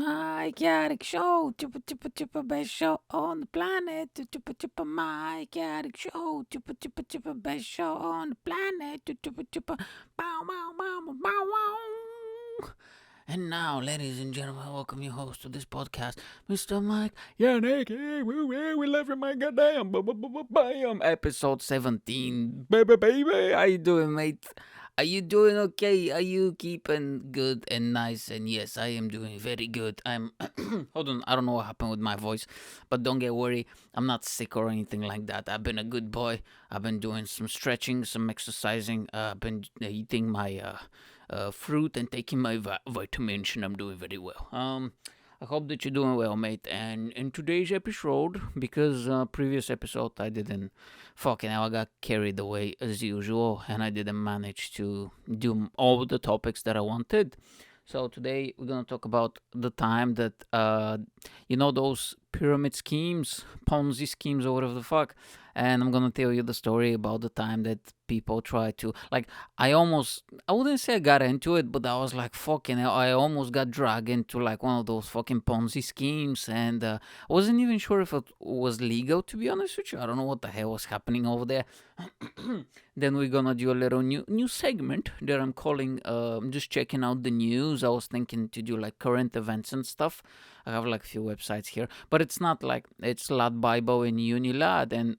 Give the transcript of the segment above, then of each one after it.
Mike Yanek Show, chippa chippa chippa best show on the planet. Chippa chippa Mike Yanek Show, chippa chippa chippa best show on the planet. Chippa chippa bow bow bow bow bow wow. And now, ladies and gentlemen, welcome your host to this podcast, Mr. Mike Yanek. We love you, my goddamn. Bam, episode 17. Baby, how you doing, mate? Are you doing okay? Are you keeping good and nice? And yes, I am doing very good. I'm. Hold on, I don't know what happened with my voice, but don't get worried. I'm not sick or anything like that. I've been a good boy. I've been doing some stretching, some exercising. I've been eating my fruit and taking my vitamins, and I'm doing very well. I hope that you're doing well, mate. And in today's episode, because previous episode I didn't, fucking hell, I got carried away as usual, and I didn't manage to do all the topics that I wanted. So today we're gonna talk about the time that those pyramid schemes, Ponzi schemes, or whatever the fuck. And I'm gonna tell you the story about the time that people try to I wouldn't say I got into it, but I was like, fucking hell, I almost got dragged into like one of those fucking Ponzi schemes, and I wasn't even sure if it was legal, to be honest with you. I don't know what the hell was happening over there. Then we're gonna do a little new segment that I'm calling just checking out the news. I was thinking to do like current events and stuff. I have like a few websites here, but it's not like it's Lad Bible and Unilad, and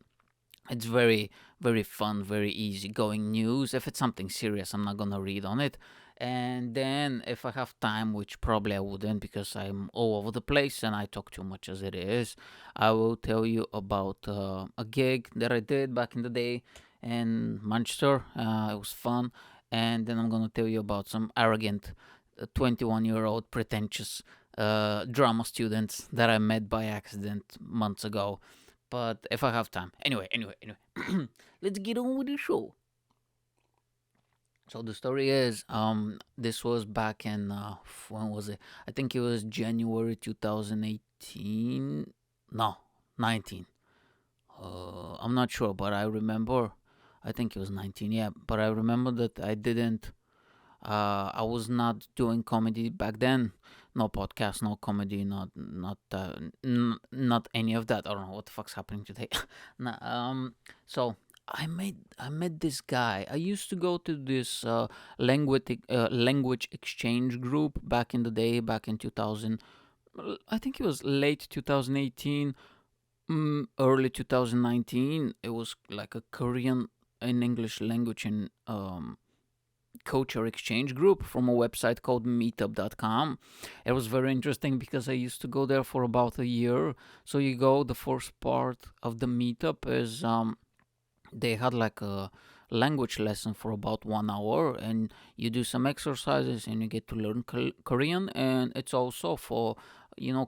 it's very, very fun, very easy going news. If it's something serious, I'm not gonna read on it. And then if I have time, which probably I wouldn't because I'm all over the place and I talk too much as it is, I will tell you about a gig that I did back in the day in Manchester. It was fun. And then I'm gonna tell you about some arrogant 21-year-old pretentious drama students that I met by accident months ago. But if I have time. Anyway. Let's get on with the show. So the story is, this was back in, when was it? I think it was January 2018. No, 19. I'm not sure, but I remember, I think it was 19, yeah. But I remember that I was not doing comedy back then. No podcast, no comedy, not any of that. I don't know what the fuck's happening today. So I met this guy. I used to go to this language exchange group back in the day, back in 2000. I think it was late 2018, early 2019. It was like a Korean and English language and culture exchange group from a website called meetup.com. It was very interesting because I used to go there for about a year. So you go, the first part of the meetup is they had like a language lesson for about 1 hour, and you do some exercises and you get to learn Korean. And it's also for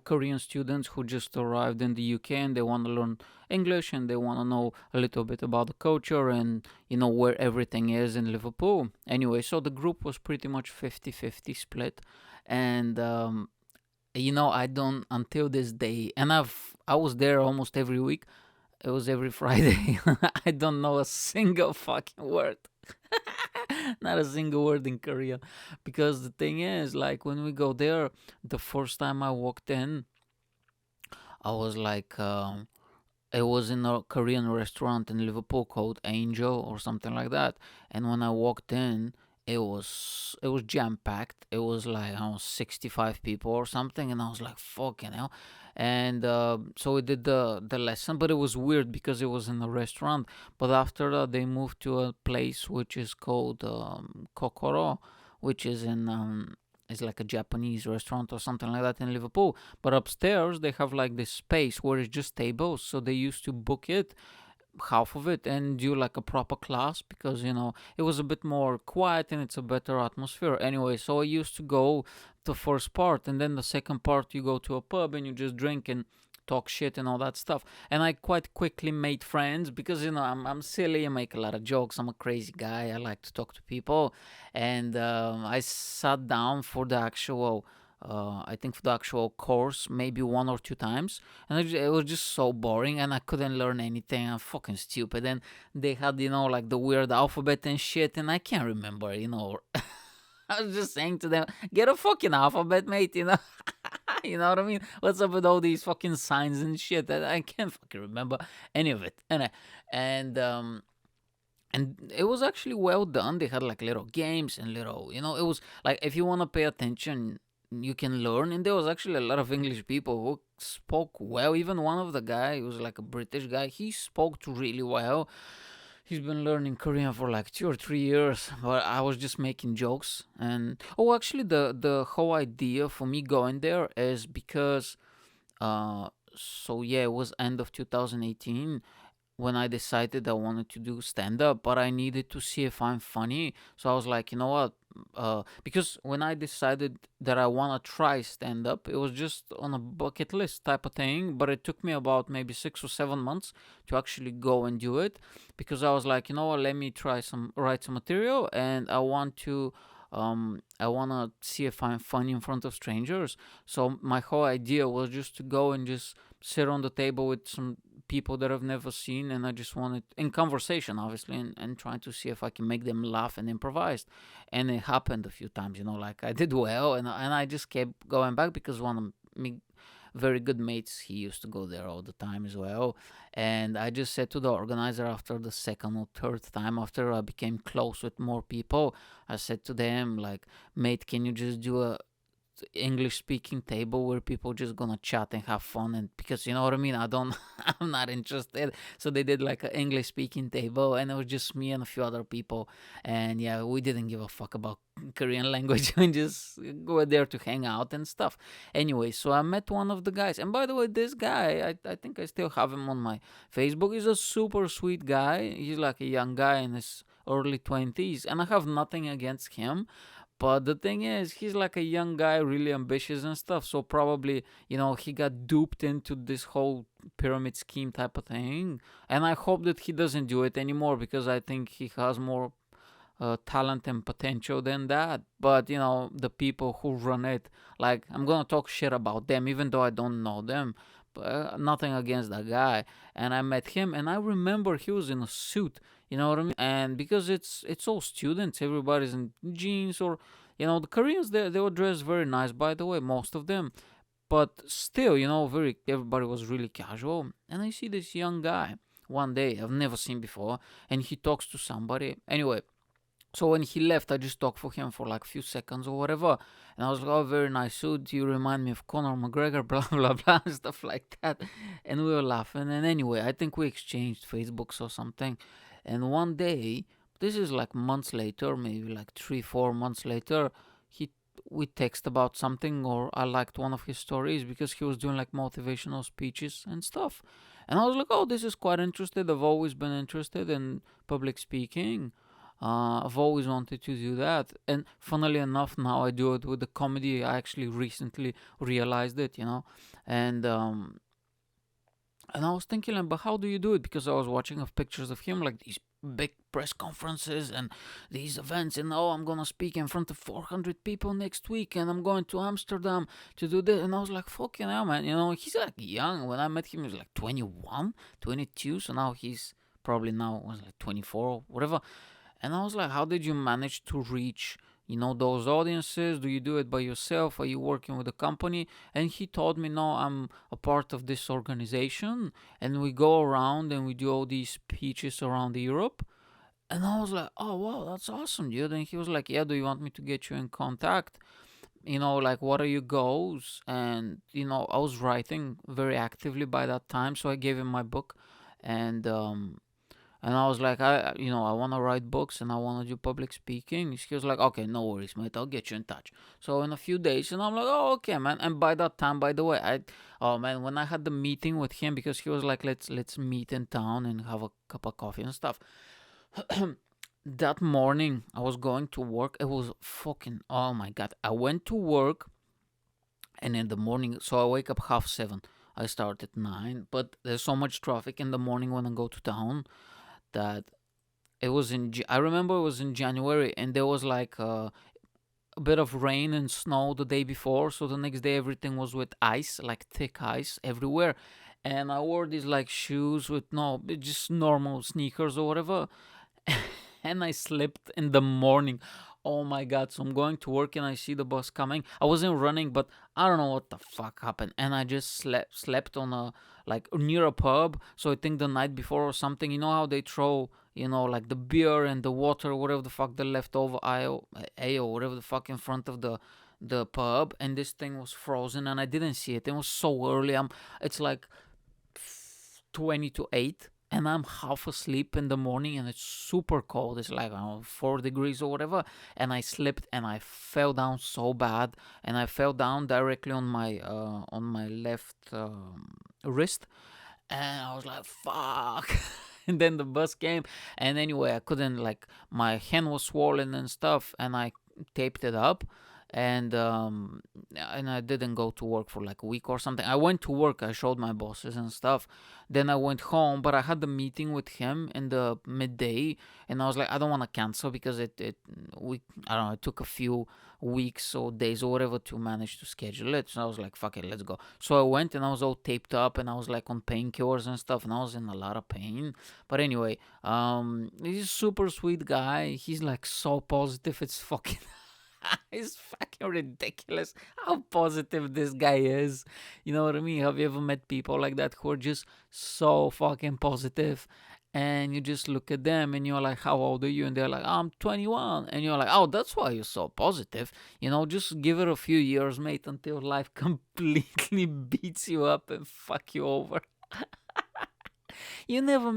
Korean students who just arrived in the UK and they want to learn English and they want to know a little bit about the culture and where everything is in Liverpool. Anyway, so the group was pretty much 50-50 split. And I don't, until this day, and I was there almost every week. It was every Friday. I don't know a single fucking word. Not a single word in Korean. Because the thing is, like, when we go there, the first time I walked in, I was like, it was in a Korean restaurant in Liverpool called Angel or something like that. And when I walked in, it was jam packed. It was like, I don't know, 65 people or something, and I was like, fucking hell. And so we did the lesson, but it was weird because it was in a restaurant. But after that, they moved to a place which is called Kokoro, which is in it's like a Japanese restaurant or something like that in Liverpool. But upstairs they have like this space where it's just tables, so they used to book it, half of it, and do like a proper class because it was a bit more quiet and it's a better atmosphere. Anyway, so I used to go the first part, and then the second part you go to a pub and you just drink and talk shit and all that stuff. And I quite quickly made friends because I'm silly, I make a lot of jokes, I'm a crazy guy, I like to talk to people. And I sat down for the actual I think for the actual course maybe one or two times, and it was just so boring and I couldn't learn anything. I'm fucking stupid, and they had like the weird alphabet and shit, and I can't remember. I was just saying to them, get a fucking alphabet, mate. You know what I mean? What's up with all these fucking signs and shit that I can't fucking remember any of it. And it was actually well done. They had like little games and little, it was like if you want to pay attention, you can learn. And there was actually a lot of English people who spoke well. Even one of the guy, who was like a British guy, he spoke really well. He's been learning Korean for like 2 or 3 years, but I was just making jokes. And oh, actually, the whole idea for me going there is because, uh, so yeah, it was end of 2018 when I decided I wanted to do stand up, but I needed to see if I'm funny. So I was like, you know what? Because when I decided that I want to try stand up, it was just on a bucket list type of thing. But it took me about maybe 6 or 7 months to actually go and do it, because I was like, you know what? Let me write some material, and I want to see if I'm funny in front of strangers. So my whole idea was just to go and just sit on the table with some people that I've never seen, and I just wanted in conversation, obviously, and trying to see if I can make them laugh and improvise. And it happened a few times, like I did well, and I just kept going back because one of me very good mates, he used to go there all the time as well. And I just said to the organizer after the second or third time, after I became close with more people, I said to them like, mate, can you just do a English speaking table where people just gonna chat and have fun? And because you know what I mean, I'm not interested. So they did like an English speaking table, and it was just me and a few other people. And yeah, we didn't give a fuck about Korean language and just go there to hang out and stuff. Anyway, so I met one of the guys, and by the way, this guy, I think I still have him on my Facebook. He's a super sweet guy. He's like a young guy in his early 20s, and I have nothing against him. But the thing is, he's like a young guy, really ambitious and stuff. So probably, he got duped into this whole pyramid scheme type of thing. And I hope that he doesn't do it anymore, because I think he has more talent and potential than that. But, the people who run it, like, I'm going to talk shit about them, even though I don't know them. But nothing against that guy. And I met him, and I remember he was in a suit. You know what I mean? And because it's all students, everybody's in jeans, or the Koreans, they were dressed very nice, by the way, most of them. But still, very everybody was really casual. And I see this young guy one day I've never seen before, and he talks to somebody. Anyway, so when he left, I just talked for him for like a few seconds or whatever. And I was like, oh, very nice suit. You remind me of Conor McGregor, blah, blah, blah, stuff like that. And we were laughing. And anyway, I think we exchanged Facebooks or something. And one day, this is like months later, maybe like 3, 4 months later, we text about something, or I liked one of his stories because he was doing like motivational speeches and stuff. And I was like, oh, this is quite interesting. I've always been interested in public speaking. I've always wanted to do that. And funnily enough, now I do it with the comedy. I actually recently realized it. And and I was thinking, like, but how do you do it? Because I was watching of pictures of him, like these big press conferences and these events, and oh, I'm gonna speak in front of 400 people next week, and I'm going to Amsterdam to do this. And I was like, fucking hell, man. He's like young. When I met him, he was like 21, 22. So now he's probably now was like 24 or whatever. And I was like, how did you manage to reach, those audiences? Do you do it by yourself? Are you working with a company? And he told me, no, I'm a part of this organization, and we go around and we do all these speeches around Europe. And I was like, oh, wow, that's awesome, dude. And he was like, yeah, do you want me to get you in contact? Like, what are your goals? And, I was writing very actively by that time. So I gave him my book. And I was like, I want to write books and I want to do public speaking. He was like, okay, no worries, mate. I'll get you in touch. So in a few days, and I'm like, oh, okay, man. And by that time, by the way, oh man, when I had the meeting with him, because he was like, let's meet in town and have a cup of coffee and stuff. That morning, I was going to work. It was fucking, oh my god. I went to work, and in the morning, so I wake up 7:30. I start at 9, but there's so much traffic in the morning when I go to town that it was I remember it was in January, and there was like a bit of rain and snow the day before. So the next day everything was with ice, like thick ice everywhere. And I wore these like shoes with just normal sneakers or whatever. and I slept in the morning. Oh my god! So I'm going to work and I see the bus coming. I wasn't running, but I don't know what the fuck happened, and I just slept on a like near a pub. So I think the night before or something. You know how they throw like the beer and the water, whatever the fuck the leftover ale, whatever the fuck in front of the pub, and this thing was frozen, and I didn't see it. It was so early. It's like 20 to 8, and I'm half asleep in the morning, and it's super cold. It's like, I don't know, 4 degrees or whatever, and I slipped and I fell down so bad, and I fell down directly on my left wrist, and I was like, fuck. And then the bus came, and anyway, I couldn't, like, my hand was swollen and stuff, and I taped it up, and I didn't go to work for like a week or something. I went to work, I showed my bosses and stuff. Then I went home, but I had the meeting with him in the midday, and I was like, I don't want to cancel because I don't know, it took a few weeks or days or whatever to manage to schedule it. So I was like, fuck it, let's go. So I went, and I was all taped up, and I was like on painkillers and stuff, and I was in a lot of pain. But anyway, he's a super sweet guy. He's like so positive, it's fucking it's fucking ridiculous how positive this guy is. You know what I mean? Have you ever met people like that who are just so fucking positive? And you just look at them and you're like, how old are you? And they're like, I'm 21. And you're like, oh, that's why you're so positive. Just give it a few years, mate, until life completely beats you up and fuck you over. You never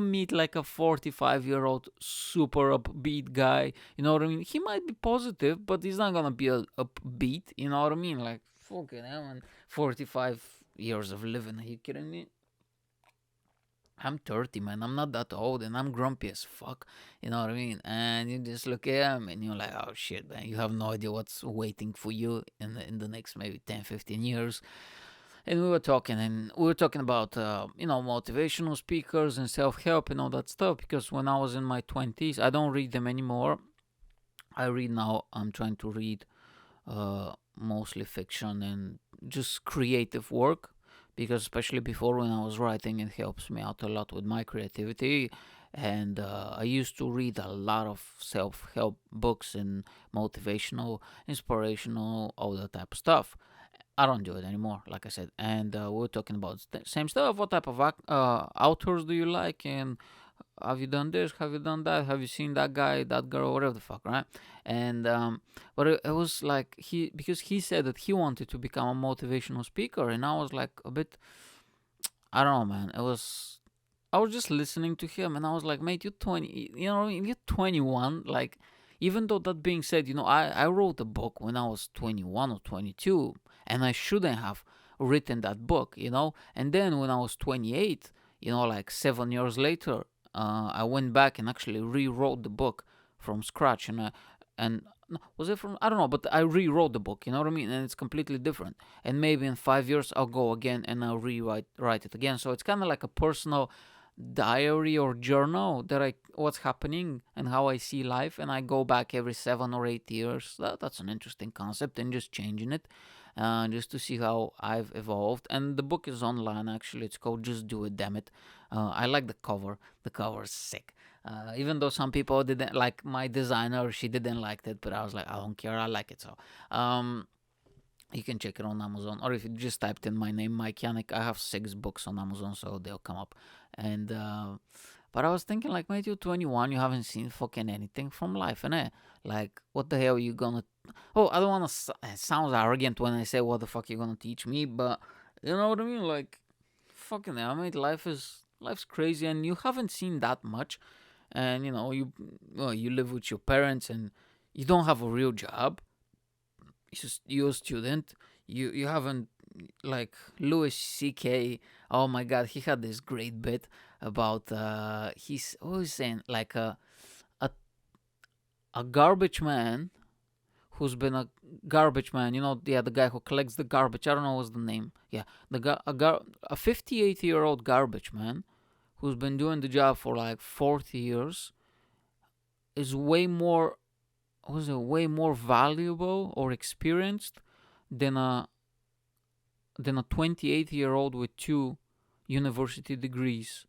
meet like a 45-year-old super upbeat guy. You know what I mean? He might be positive, but he's not gonna be upbeat. You know what I mean? Like, fucking hell, man. 45 years of living. Are you kidding me? I'm 30, man. I'm not that old, and I'm grumpy as fuck. You know what I mean? And you just look at him, and you're like, oh shit, man. You have no idea what's waiting for you in the next maybe 10, 15 years. And we were talking about motivational speakers and self-help and all that stuff, because when I was in my 20s, I don't read them anymore. I read now. I'm trying to read mostly fiction and just creative work, because especially before, when I was writing, it helps me out a lot with my creativity. And I used to read a lot of self-help books and motivational, inspirational, all that type of stuff. I don't do it anymore, like I said. And we were talking about same stuff. What type of authors do you like? And have you done this? Have you done that? Have you seen that guy, that girl, whatever the fuck, right? And but it was like because he said that he wanted to become a motivational speaker, and I was like a bit, I don't know, man. I was just listening to him, and I was like, mate, you're 20. You know what I mean? You're 21. Like, even though that being said, I wrote a book when I was 21 or 22, and I shouldn't have written that book, And then when I was 28, like 7 years later, I went back and actually rewrote the book from scratch, and no, was it from, I don't know, but I rewrote the book, you know what I mean? And it's completely different. And maybe in 5 years I'll go again and I'll write it again. So it's kind of like a personal diary or journal that what's happening and how I see life, and I go back every 7 or 8 years. That's an interesting concept, and just changing it, just to see how I've evolved. And the book is online, actually. It's called Just Do It, Damn It. I like the cover. The cover is sick. Even though some people didn't like, my designer, she didn't like it, but I was like, I don't care, I like it. So you can check it on Amazon, or if you just typed in my name, Mike Yanek, I have 6 books on Amazon, so they'll come up. And but I was thinking, like, mate, you're 21, you haven't seen fucking anything from life, innit? Like, what the hell are you gonna? Oh, I don't want to. It sounds arrogant when I say, what the fuck you gonna teach me, but you know what I mean? Like, fucking hell, mate, life's crazy, and you haven't seen that much, and you live with your parents, and you don't have a real job. You're a student. You haven't, like, Louis C.K. Oh my God, he had this great bit about he's always saying, like, a a garbage man who's been a garbage man. Yeah, the guy who collects the garbage. I don't know what's the name. Yeah, a 58-year-old garbage man who's been doing the job for like 40 years is way more valuable or experienced than a 28-year-old with 2 university degrees.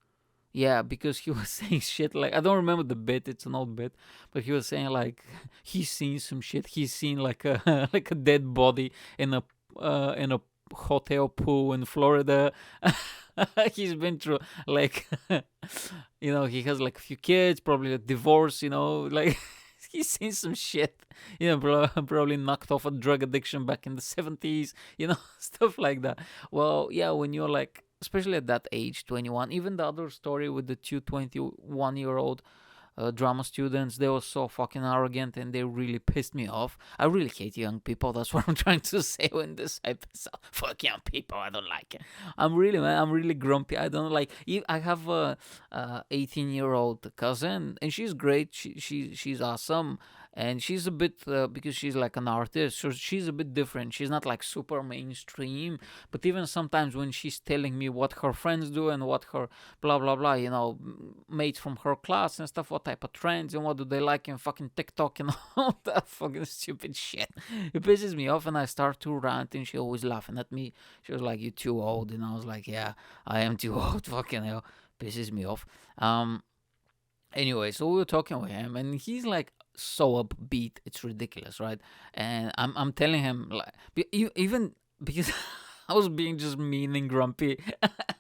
Yeah, because he was saying shit like, I don't remember the bit. It's an old bit, but he was saying like he's seen some shit. He's seen like a like a dead body in a hotel pool in Florida. He's been through like he has like a few kids, probably a divorce. Like he's seen some shit. Probably knocked off a drug addiction back in the 70s. Stuff like that. Well, yeah, when you're like, especially at that age, 21. Even the other story with the two 21-year-old drama students, they were so fucking arrogant and they really pissed me off. I really hate young people. That's what I'm trying to say in this episode. Fuck young people. I don't like it. I'm really grumpy. I don't like. I have a 18-year-old cousin, and she's great. She's awesome. And she's a bit because she's like an artist, so she's a bit different. She's not like super mainstream, but even sometimes when she's telling me what her friends do and what her blah blah blah, mates from her class and stuff, what type of trends and what do they like in fucking TikTok and all that fucking stupid shit, it pisses me off, and I start to rant, and she always laughing at me. She was like, "You too old," and I was like, "Yeah, I am too old." Fucking hell, pisses me off. Anyway, so we were talking with him, and he's like so upbeat, it's ridiculous, right? And I'm telling him like, even because I was being just mean and grumpy.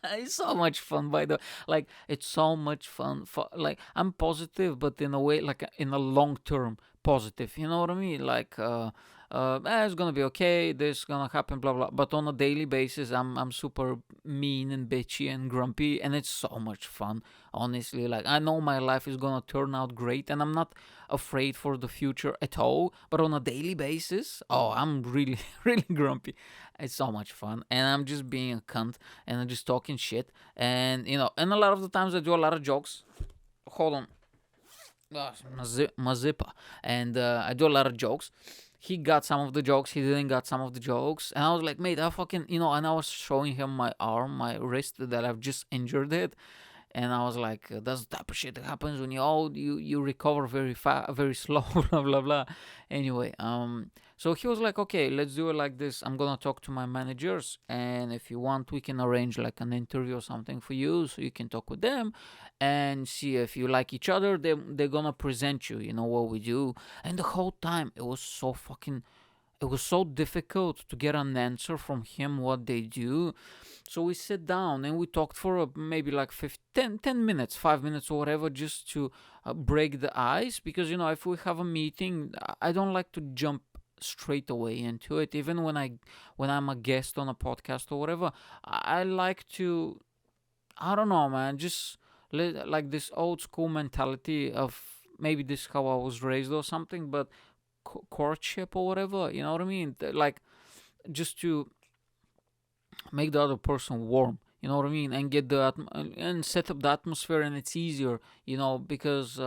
It's so much fun, by the way. Like, it's so much fun. For like, I'm positive, but in a way, like in a long term positive. You know what I mean? Like, it's gonna be okay. This gonna happen, blah blah. But on a daily basis, I'm super mean and bitchy and grumpy, and it's so much fun. Honestly, like I know my life is gonna turn out great, and I'm not afraid for the future at all. But on a daily basis, oh, I'm really really grumpy. It's so much fun, and I'm just being a cunt, and I'm just talking shit, and and a lot of the times I do a lot of jokes. Hold on, Mazipa, and I do a lot of jokes. He got some of the jokes, he didn't got some of the jokes, and I was like, mate, I fucking, and I was showing him my arm, my wrist that I've just injured it, and I was like, that's the type of shit that happens when you're old. You recover very fast, very slow, blah blah blah. Anyway, so he was like, okay, let's do it like this. I'm gonna talk to my managers, and if you want, we can arrange like an interview or something for you, so you can talk with them, and see if you like each other. They're gonna present you. You know what we do, and the whole time it was so difficult to get an answer from him what they do. So we sat down and we talked for maybe like 10 minutes, 5 minutes or whatever, just to break the ice. Because, if we have a meeting, I don't like to jump straight away into it. Even when I'm a guest on a podcast or whatever, I like to, I don't know, man, just like this old school mentality of, maybe this is how I was raised or something, but courtship or whatever, you know what I mean? Like, just to make the other person warm, you know what I mean, and get and set up the atmosphere, and it's easier, because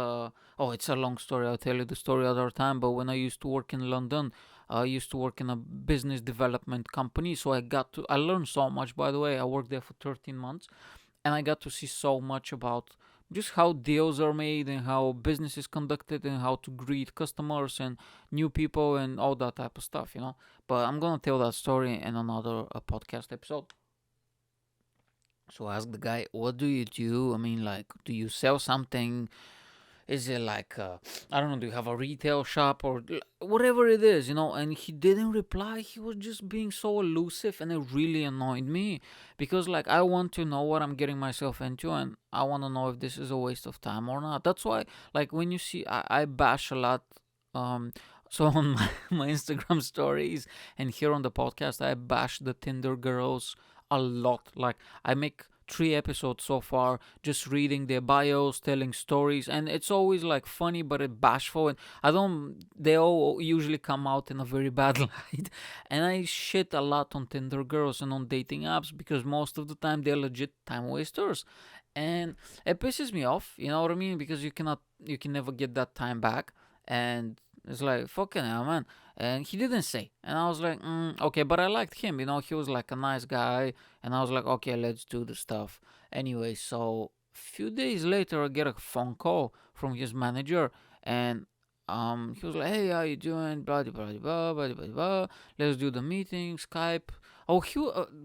it's a long story. I'll tell you the story other time. But when I used to work in London, I used to work in a business development company, so I learned so much. By the way, I worked there for 13 months, and I got to see so much about just how deals are made and how business is conducted and how to greet customers and new people and all that type of stuff. But I'm gonna tell that story in another podcast episode. So I asked the guy, what do you do? I mean, like, do you sell something? Is it like, I don't know, do you have a retail shop or whatever it is, And he didn't reply. He was just being so elusive, and it really annoyed me because, like, I want to know what I'm getting myself into, and I want to know if this is a waste of time or not. That's why, like, when you see, I bash a lot. Um, so on my Instagram stories and here on the podcast, I bash the Tinder girls a lot. Like, I make 3 episodes so far, just reading their bios, telling stories, and it's always like funny, but it bashful. And they all usually come out in a very bad light. And I shit a lot on Tinder girls and on dating apps because most of the time they're legit time wasters. And it pisses me off, you know what I mean? Because you can never get that time back. And it's like, fucking hell, man. And he didn't say. And I was like, okay, but I liked him. He was like a nice guy. And I was like, okay, let's do the stuff. Anyway, so a few days later, I get a phone call from his manager. And he was like, hey, how you doing? Blah, blah, blah, blah, blah, blah, blah. Let's do the meeting, Skype. Oh,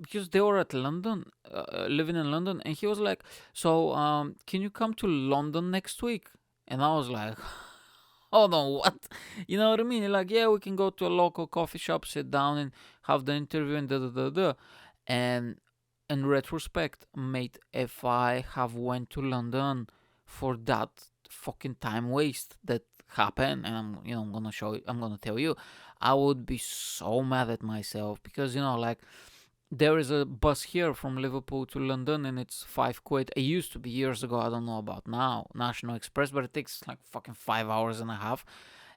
because they were at London, living in London, and he was like, "So, can you come to London next week?" And I was like, "Hold on, what?" You know what I mean? Like, yeah, we can go to a local coffee shop, sit down, and have the interview, and da da da da. And in retrospect, mate, if I have went to London for that fucking time waste that happened, and I'm gonna show you, I'm gonna tell you, I would be so mad at myself because like there is a bus here from Liverpool to London and it's 5 quid. It used to be years ago. I don't know about now, National Express, but it takes like fucking 5 hours and a half.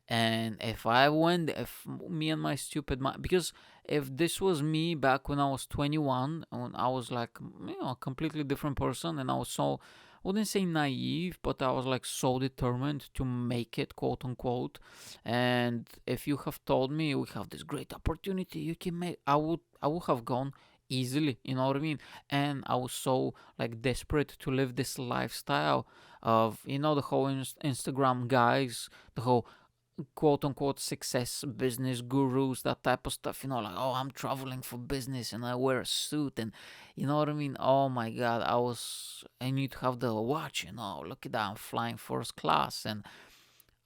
And if I went, if me and my stupid mind, because if this was me back when I was 21, when I was like, a completely different person, and I was so, I wouldn't say naive, but I was like so determined to make it, quote unquote. And if you have told me we have this great opportunity, you can make, I would have gone easily, you know what I mean? And I was so like desperate to live this lifestyle of, the whole Instagram guys, the whole quote unquote success business gurus, that type of stuff, like, oh, I'm traveling for business and I wear a suit, and you know what I mean? Oh my god, I need to have the watch, look at that, I'm flying first class, and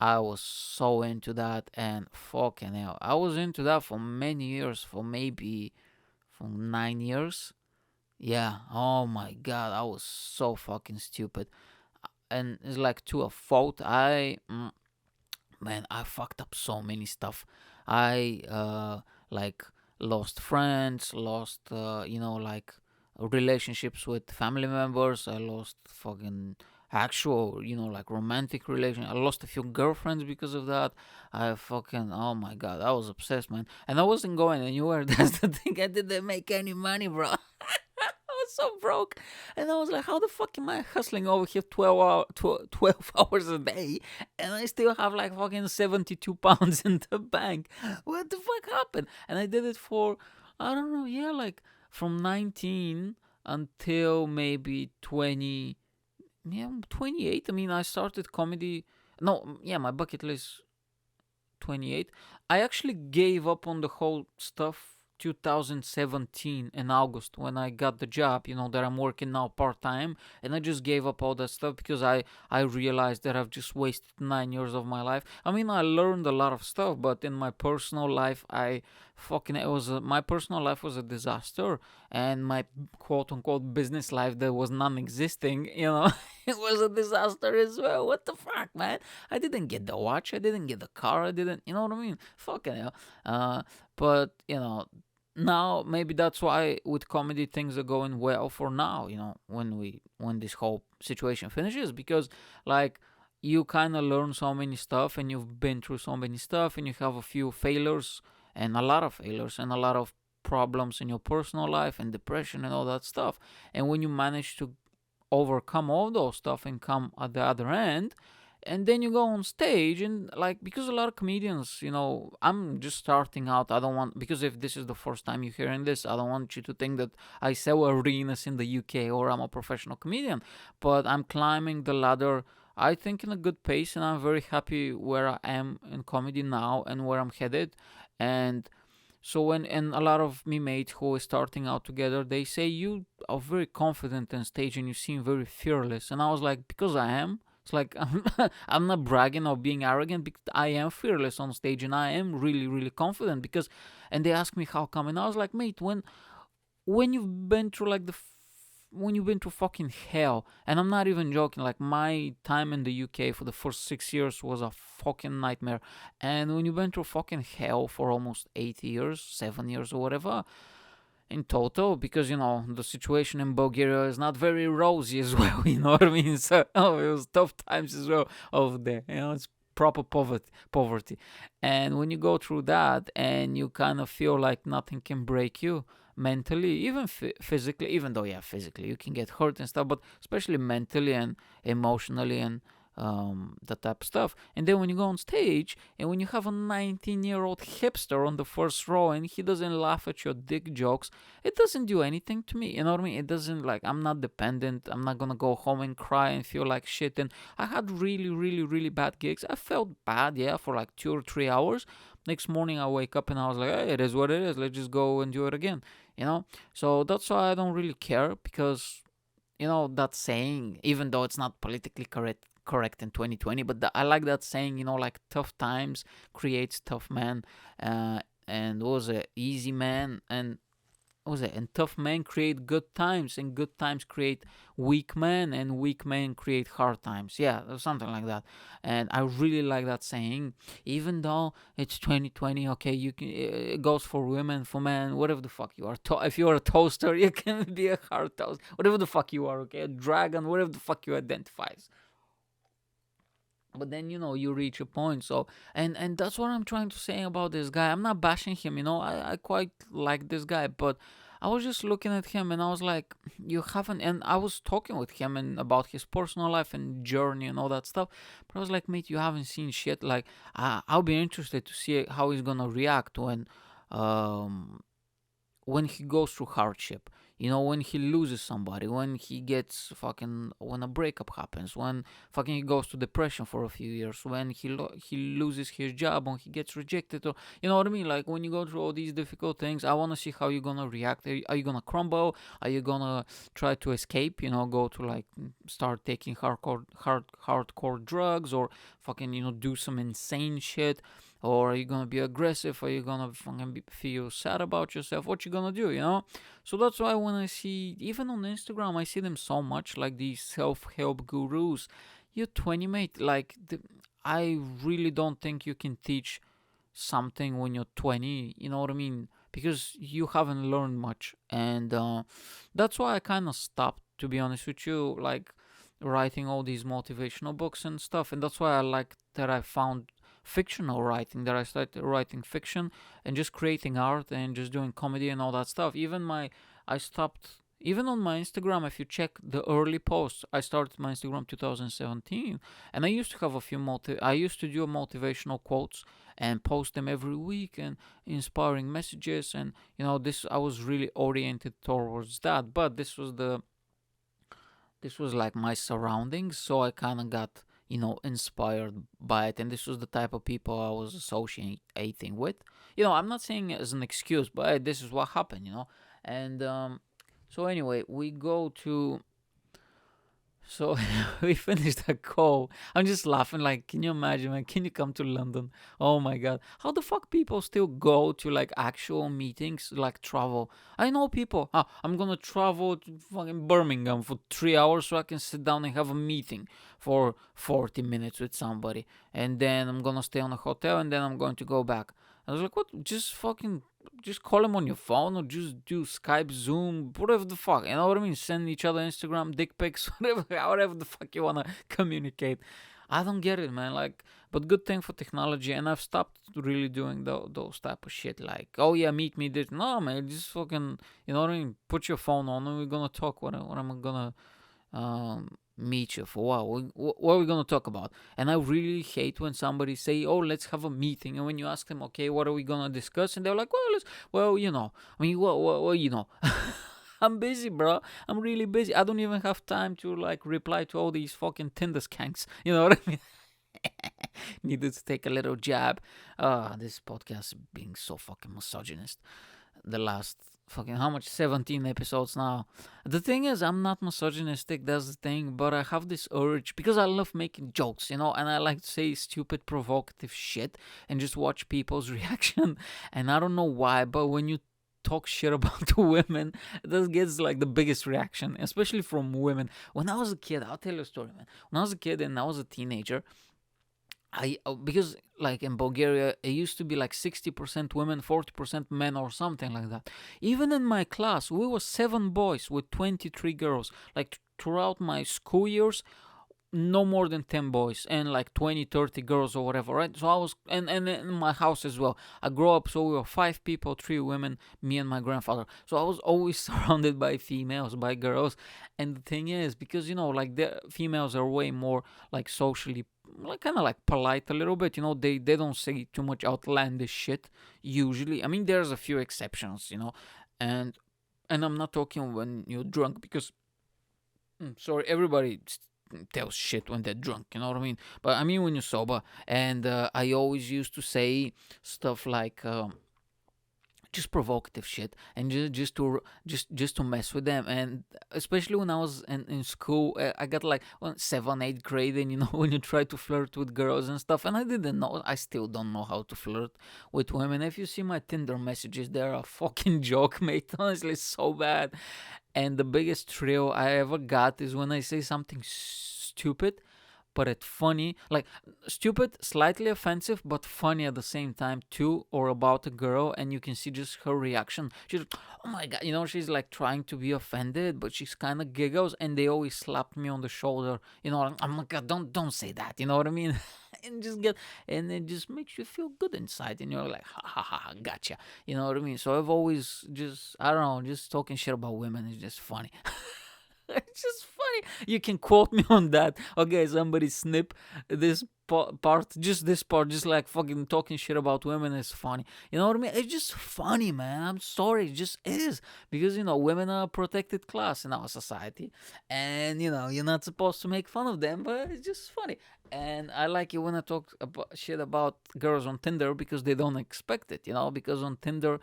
I was so into that, and fucking hell, I was into that for many years, for 9 years. Yeah, oh my god, I was so fucking stupid. And it's like to a fault. Man, I fucked up so many stuff. I like lost friends, lost like relationships with family members. I lost fucking actual like romantic relation. I lost a few girlfriends because of that. I fucking, oh my god, I was obsessed, man, and I wasn't going anywhere. That's the thing. I didn't make any money, bro. I was so broke. And I was like, how the fuck am I hustling over here 12 hours a day and I still have like fucking 72 pounds in the bank? What the fuck happened? And I did it for, I don't know, yeah, like from 19 until maybe 20, yeah, 28. I mean, I started comedy. No, yeah, my bucket list 28. I actually gave up on the whole stuff 2017 in August when I got the job, that I'm working now part time, and I just gave up all that stuff because I realized that I've just wasted 9 years of my life. I mean, I learned a lot of stuff, but in my personal life, my personal life was a disaster, and my quote unquote business life that was non-existing, it was a disaster as well. What the fuck, man? I didn't get the watch. I didn't get the car. I didn't, you know what I mean? Fucking hell. But now maybe that's why with comedy things are going well for now. When this whole situation finishes, because like you kind of learn so many stuff, and you've been through so many stuff, and you have a few failures, and a lot of failures, and a lot of problems in your personal life, and depression, and all that stuff. And when you manage to overcome all those stuff and come at the other end, and then you go on stage, and like, because a lot of comedians, I'm just starting out. I don't want, because if this is the first time you're hearing this, I don't want you to think that I sell arenas in the UK or I'm a professional comedian. But I'm climbing the ladder, I think, in a good pace, and I'm very happy where I am in comedy now and where I'm headed. And so when, and a lot of me mates who are starting out together, they say you are very confident on stage and you seem very fearless. And I was like, because I am. It's like I'm not bragging or being arrogant, because I am fearless on stage and I am really, really confident. Because, and they asked me how come, and I was like, mate, when you've been through like when you've been through fucking hell, and I'm not even joking, like my time in the UK for the first 6 years was a fucking nightmare. And when you've been through fucking hell for almost 8 years, 7 years or whatever, in total, because the situation in Bulgaria is not very rosy as well. You know what I mean? So it was tough times as well over there. It's proper poverty. And when you go through that, and you kind of feel like nothing can break you mentally, even physically, even though, yeah, physically you can get hurt and stuff, but especially mentally and emotionally, and that type of stuff. And then when you go on stage, and when you have a 19-year-old hipster on the first row, and he doesn't laugh at your dick jokes, it doesn't do anything to me. You know what I mean? It doesn't, like, I'm not dependent. I'm not gonna go home and cry and feel like shit. And I had really, really, really bad gigs. I felt bad, yeah, for like 2 or 3 hours. Next morning I wake up and I was like, hey, it is what it is. Let's just go and do it again. you know. So that's why I don't really care, because that saying, even though it's not politically correct in 2020, but I like that saying, like tough times creates tough men, and was a easy man, and what was it? And tough men create good times, and good times create weak men, and weak men create hard times. Yeah, something like that. And I really like that saying, even though it's 2020. Okay, you can. It goes for women, for men, whatever the fuck you are. If you are a toaster, you can be a hard toast. Whatever the fuck you are. Okay, a dragon, whatever the fuck you identify as. But then you reach a point. So and that's what I'm trying to say about this guy. I'm not bashing him. I quite like this guy, but I was just looking at him and I was like, you haven't. And I was talking with him and about his personal life and journey and all that stuff, but I was like, mate, you haven't seen shit. Like, I'll be interested to see how he's gonna react um when he goes through hardship, when he loses somebody, when he gets fucking, when a breakup happens, when fucking he goes to depression for a few years, when he loses his job, when he gets rejected, or you know what I mean? Like, when you go through all these difficult things, I want to see how you're gonna react. Are you gonna crumble? Are you gonna try to escape? Go to, like, start taking hardcore drugs, or fucking do some insane shit? Or are you gonna be aggressive? Are you gonna fucking feel sad about yourself? What you gonna do? So that's why when I see, even on Instagram, I see them so much, like these self-help gurus. You're 20, mate. Like, I really don't think you can teach something when you're 20. You know what I mean? Because you haven't learned much, and that's why I kind of stopped. To be honest with you, like, writing all these motivational books and stuff, and that's why I like that I found fictional writing, that I started writing fiction and just creating art and just doing comedy and all that stuff. I stopped, even on my Instagram. If you check the early posts, I started my Instagram 2017, and I used to have a few I used to do motivational quotes and post them every week, and inspiring messages, and this, I was really oriented towards that. But this was like my surroundings, so I kind of got inspired by it, and this was the type of people I was associating with. I'm not saying it as an excuse, but this is what happened. And so anyway, we go to, so we finished the call. I'm just laughing. Like, can you imagine, man? Can you come to London? Oh my god, how the fuck people still go to, like, actual meetings, like, travel? I know people. I'm gonna travel to fucking Birmingham for 3 hours so I can sit down and have a meeting for 40 minutes with somebody, and then I'm gonna stay on a hotel, and then I'm going to go back. I was like, what? Just call them on your phone, or just do Skype, Zoom, whatever the fuck. You know what I mean? Send each other Instagram dick pics, whatever the fuck you wanna communicate. I don't get it, man. Like, but good thing for technology, and I've stopped really doing those type of shit. Like, oh yeah, meet me this. No, man, just fucking, you know what I mean? Put your phone on, and we're gonna talk. What am I gonna meet you for? What are we gonna talk about? And I really hate when somebody say, "Oh, let's have a meeting," and when you ask them, "Okay, what are we gonna discuss?" and they're like, I mean, well, I'm busy, bro. I'm really busy. I don't even have time to, like, reply to all these fucking Tinder skanks. You know what I mean? Needed to take a little jab. This podcast is being so fucking misogynist. The last fucking, how much, 17 episodes now. The thing is, I'm not misogynistic, that's the thing, but I have this urge, because I love making jokes, and I like to say stupid provocative shit and just watch people's reaction. And I don't know why, but when you talk shit about women, that gets, like, the biggest reaction, especially from women. When I was a kid, I'll tell you a story, man. When I was a kid and I was a teenager, because, like, in Bulgaria, it used to be like 60% women, 40% men, or something like that. Even in my class, we were 7 boys with 23 girls. Like, throughout my school years, no more than 10 boys and like 20, 30 girls or whatever, right? So I was, and in my house as well. I grew up, so we were 5 people, 3 women, me and my grandfather. So I was always surrounded by females, by girls. And the thing is, because, like, the females are way more, like, socially, like, kind of like polite a little bit, they don't say too much outlandish shit usually. I mean, there's a few exceptions, and I'm not talking when you're drunk, because sorry, everybody tells shit when they're drunk, you know what I mean? But I mean when you're sober. And I always used to say stuff like, just provocative shit, and just to mess with them. And especially when I was in school, I got like 7th, 8th grade, and when you try to flirt with girls and stuff, and I still don't know how to flirt with women. If you see my Tinder messages, they're a fucking joke, mate. Honestly, so bad. And the biggest thrill I ever got is when I say something stupid, but it's funny. Like, stupid, slightly offensive, but funny at the same time too, or about a girl, and you can see just her reaction. She's like, oh my god, she's like trying to be offended, but she's kind of giggles, and they always slapped me on the shoulder. Like, oh my god, don't say that. You know what I mean? And it just makes you feel good inside, and you're like, ha ha ha, gotcha. You know what I mean? So I've always just, I don't know, just talking shit about women is just funny. It's just funny. You can quote me on that. Okay, somebody snip this part, just this part, just like fucking talking shit about women is funny. You know what I mean? It's just funny, man. I'm sorry, it just is. Because, women are a protected class in our society. And, you're not supposed to make fun of them, but it's just funny. And I like it when I talk about shit about girls on Tinder because they don't expect it, because on Tinder,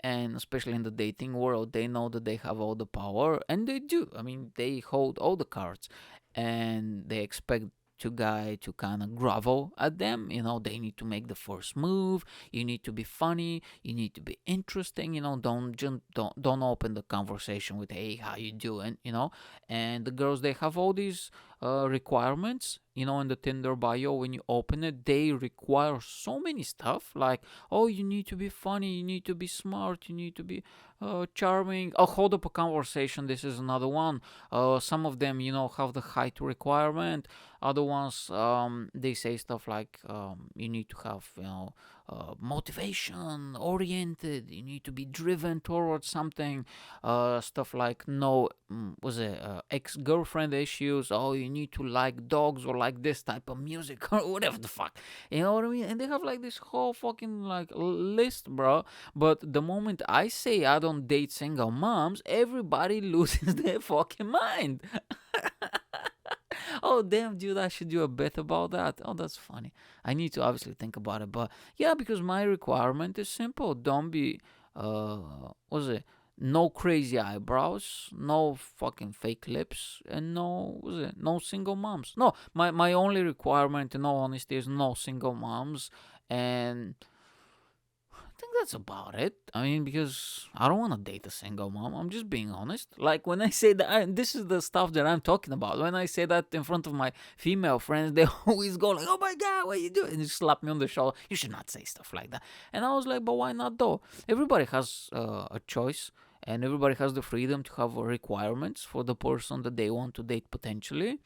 and especially in the dating world, they know that they have all the power, and they do. I mean, they hold all the cards, and they expect to guy to kind of grovel at them. They need to make the first move. You need to be funny. You need to be interesting. Don't open the conversation with, hey, how you doing? And the girls, they have all these requirements. In the Tinder bio, when you open it, they require so many stuff. Like, oh, you need to be funny. You need to be smart. You need to be charming. Oh, hold up a conversation. This is another one. Some of them, have the height requirement. Other ones, they say stuff like, you need to have, motivation oriented. You need to be driven towards something. Stuff like no, ex-girlfriend issues. Oh, you need to like dogs or like this type of music or whatever the fuck. You know what I mean? And they have like this whole fucking like list, bro. But the moment I say I don't date single moms, everybody loses their fucking mind. Oh, damn, dude, I should do a bit about that. Oh, that's funny. I need to obviously think about it. But yeah, because my requirement is simple. Don't be, what's it? No crazy eyebrows, no fucking fake lips, and no single moms. No, my only requirement, in all honesty, is no single moms. And I think that's about it. I mean, because I don't want to date a single mom. I'm just being honest. Like, when I say that, this is the stuff that I'm talking about. When I say that in front of my female friends, they always go like, "Oh my god, what are you doing?" And just slap me on the shoulder. You should not say stuff like that. And I was like, but why not though? Everybody has a choice, and everybody has the freedom to have requirements for the person that they want to date potentially.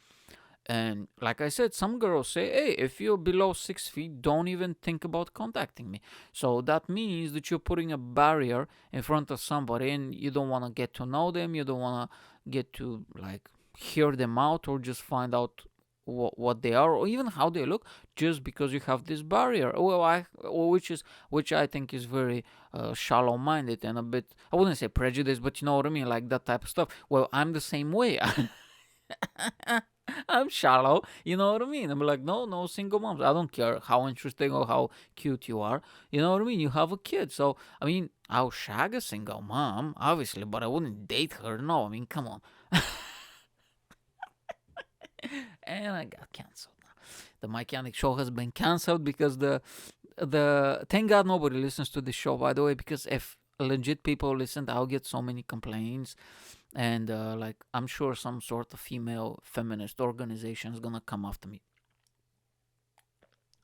And like I said, some girls say, hey, if you're below 6 feet, don't even think about contacting me. So that means that you're putting a barrier in front of somebody, and you don't want to get to know them. You don't want to get to like hear them out, or just find out what they are, or even how they look, just because you have this barrier. Which I think is very shallow-minded and a bit, I wouldn't say prejudice, but you know what I mean, like that type of stuff. Well, I'm the same way. I'm shallow, you know what I mean? I'm like, no single moms. I don't care how interesting or how cute you are. You know what I mean? You have a kid. So, I mean, I'll shag a single mom, obviously, but I wouldn't date her. No, I mean, come on. And I got canceled. The Mike Yanek show has been canceled because thank God nobody listens to this show, by the way, because if legit people listened, I'll get so many complaints. And like, I'm sure some sort of female feminist organization is gonna come after me.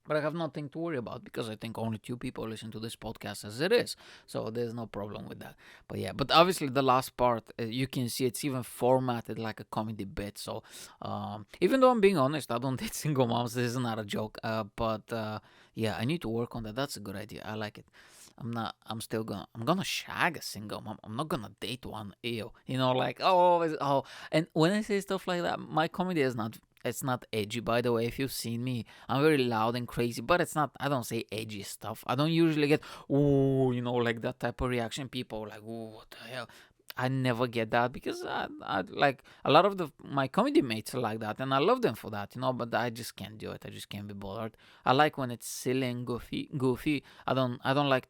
But I have nothing to worry about because I think only 2 people listen to this podcast as it is. So there's no problem with that. But yeah, but obviously the last part, you can see it's even formatted like a comedy bit. So even though I'm being honest, I don't date single moms. This is not a joke. But yeah, I need to work on that. That's a good idea. I like it. I'm gonna shag a single mom. I'm not gonna date one. Ew. Like, oh. And when I say stuff like that, my comedy is not, it's not edgy, by the way. If you've seen me, I'm very loud and crazy, but it's not, I don't say edgy stuff. I don't usually get, ooh, like that type of reaction. People are like, ooh, what the hell? I never get that because I like a lot of my comedy mates are like that, and I love them for that, but I just can't do it. I just can't be bothered. I like when it's silly and goofy. I don't like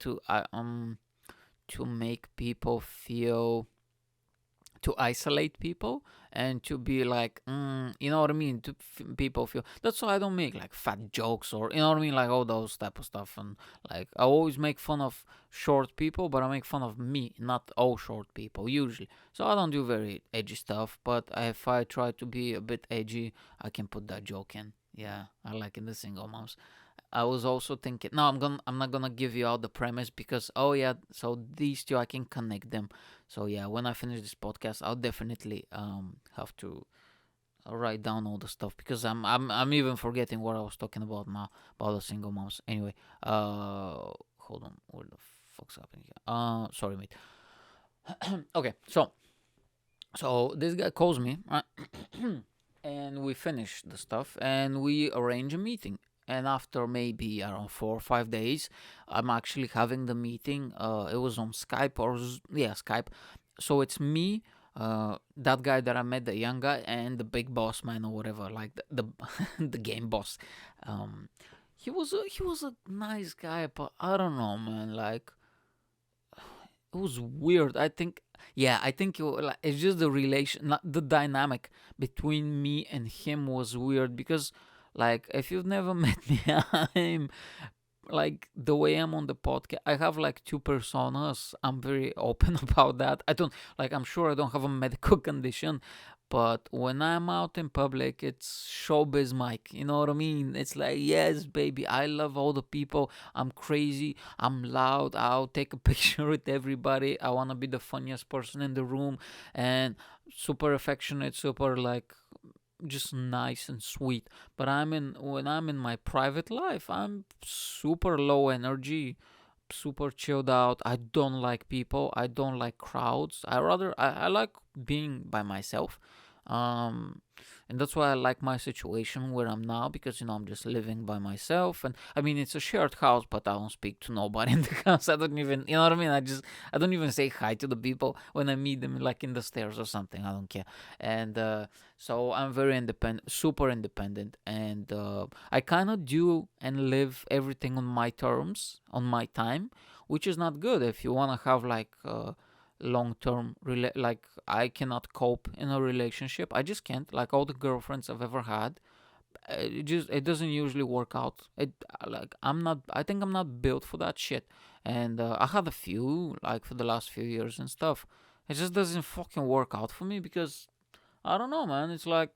to make people feel, to isolate people, and to be like, you know what I mean, to people feel. That's why I don't make like fat jokes, or you know what I mean, like all those type of stuff. And like I always make fun of short people, but I make fun of me, not all short people usually. So I don't do very edgy stuff, but if I try to be a bit edgy, I can put that joke in. Yeah, I like in the single moms. I was also thinking. No, I'm not gonna give you all the premise, because oh yeah, so these two I can connect them. So yeah, when I finish this podcast, I'll definitely have to write down all the stuff, because I'm even forgetting what I was talking about now, about the single moms. Anyway, hold on, what the fuck's happening here? Sorry, mate. Okay, so this guy calls me, right? And we finish the stuff, and we arrange a meeting. And after maybe around 4 or 5 days, I'm actually having the meeting. It was on Skype, or yeah, Skype. So it's me, that guy that I met, the young guy, and the big boss man, or whatever, like the the game boss. Um, he was a nice guy, but I don't know, man. Like, it was weird. I think, yeah, I think like, it's just the relation, not the dynamic between me and him was weird, because, like, if you've never met me, I'm like the way I'm on the podcast. I have like two personas. I'm very open about that. I don't like. I'm sure I don't have a medical condition, but when I'm out in public, it's showbiz Mike. You know what I mean? It's like, yes, baby, I love all the people. I'm crazy. I'm loud. I'll take a picture with everybody. I want to be the funniest person in the room, and super affectionate, super like just nice and sweet. But when I'm in my private life, I'm super low energy, super chilled out. I don't like people. I don't like crowds. I like being by myself. Um, and that's why I like my situation where I'm now, because I'm just living by myself. And I mean, it's a shared house, but I don't speak to nobody in the house. I don't even, you know what I mean. I don't even say hi to the people when I meet them, like in the stairs or something. I don't care. And so I'm very independent, super independent, and I kind of do and live everything on my terms, on my time, which is not good if you want to have like long term like I cannot cope in a relationship. I just can't. Like all the girlfriends I've ever had, it doesn't usually work out. Like I think I'm not built for that shit. And I had a few like for the last few years and stuff. It just doesn't fucking work out for me, because I don't know, man. It's like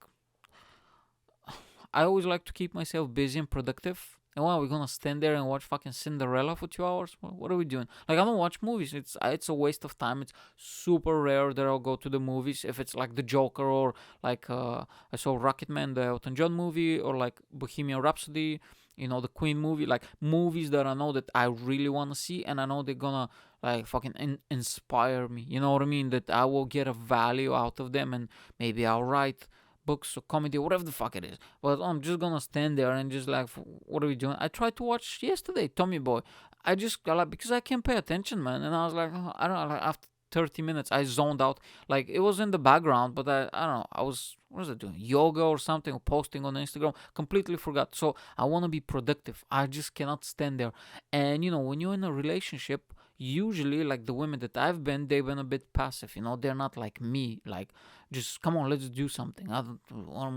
I always like to keep myself busy and productive. And what, are we gonna stand there and watch fucking Cinderella for 2 hours? What are we doing? Like, I don't watch movies. It's a waste of time. It's super rare that I'll go to the movies if it's like The Joker, or like I saw Rocketman, the Elton John movie, or like Bohemian Rhapsody, the Queen movie. Like movies that I know that I really want to see, and I know they're gonna like fucking inspire me. You know what I mean? That I will get a value out of them, and maybe I'll write books or comedy, whatever the fuck it is. But I'm just gonna stand there and just like, what are we doing? I tried to watch yesterday, Tommy Boy. I just got like, because I can't pay attention, man. And I was like, oh, I don't know. Like, after 30 minutes, I zoned out. Like it was in the background, but I don't know. I was, what was I doing? Yoga or something, or posting on Instagram. Completely forgot. So I want to be productive. I just cannot stand there. And when you're in a relationship, usually like the women that I've been, they've been a bit passive. They're not like me. Like, just come on, let's do something. I'm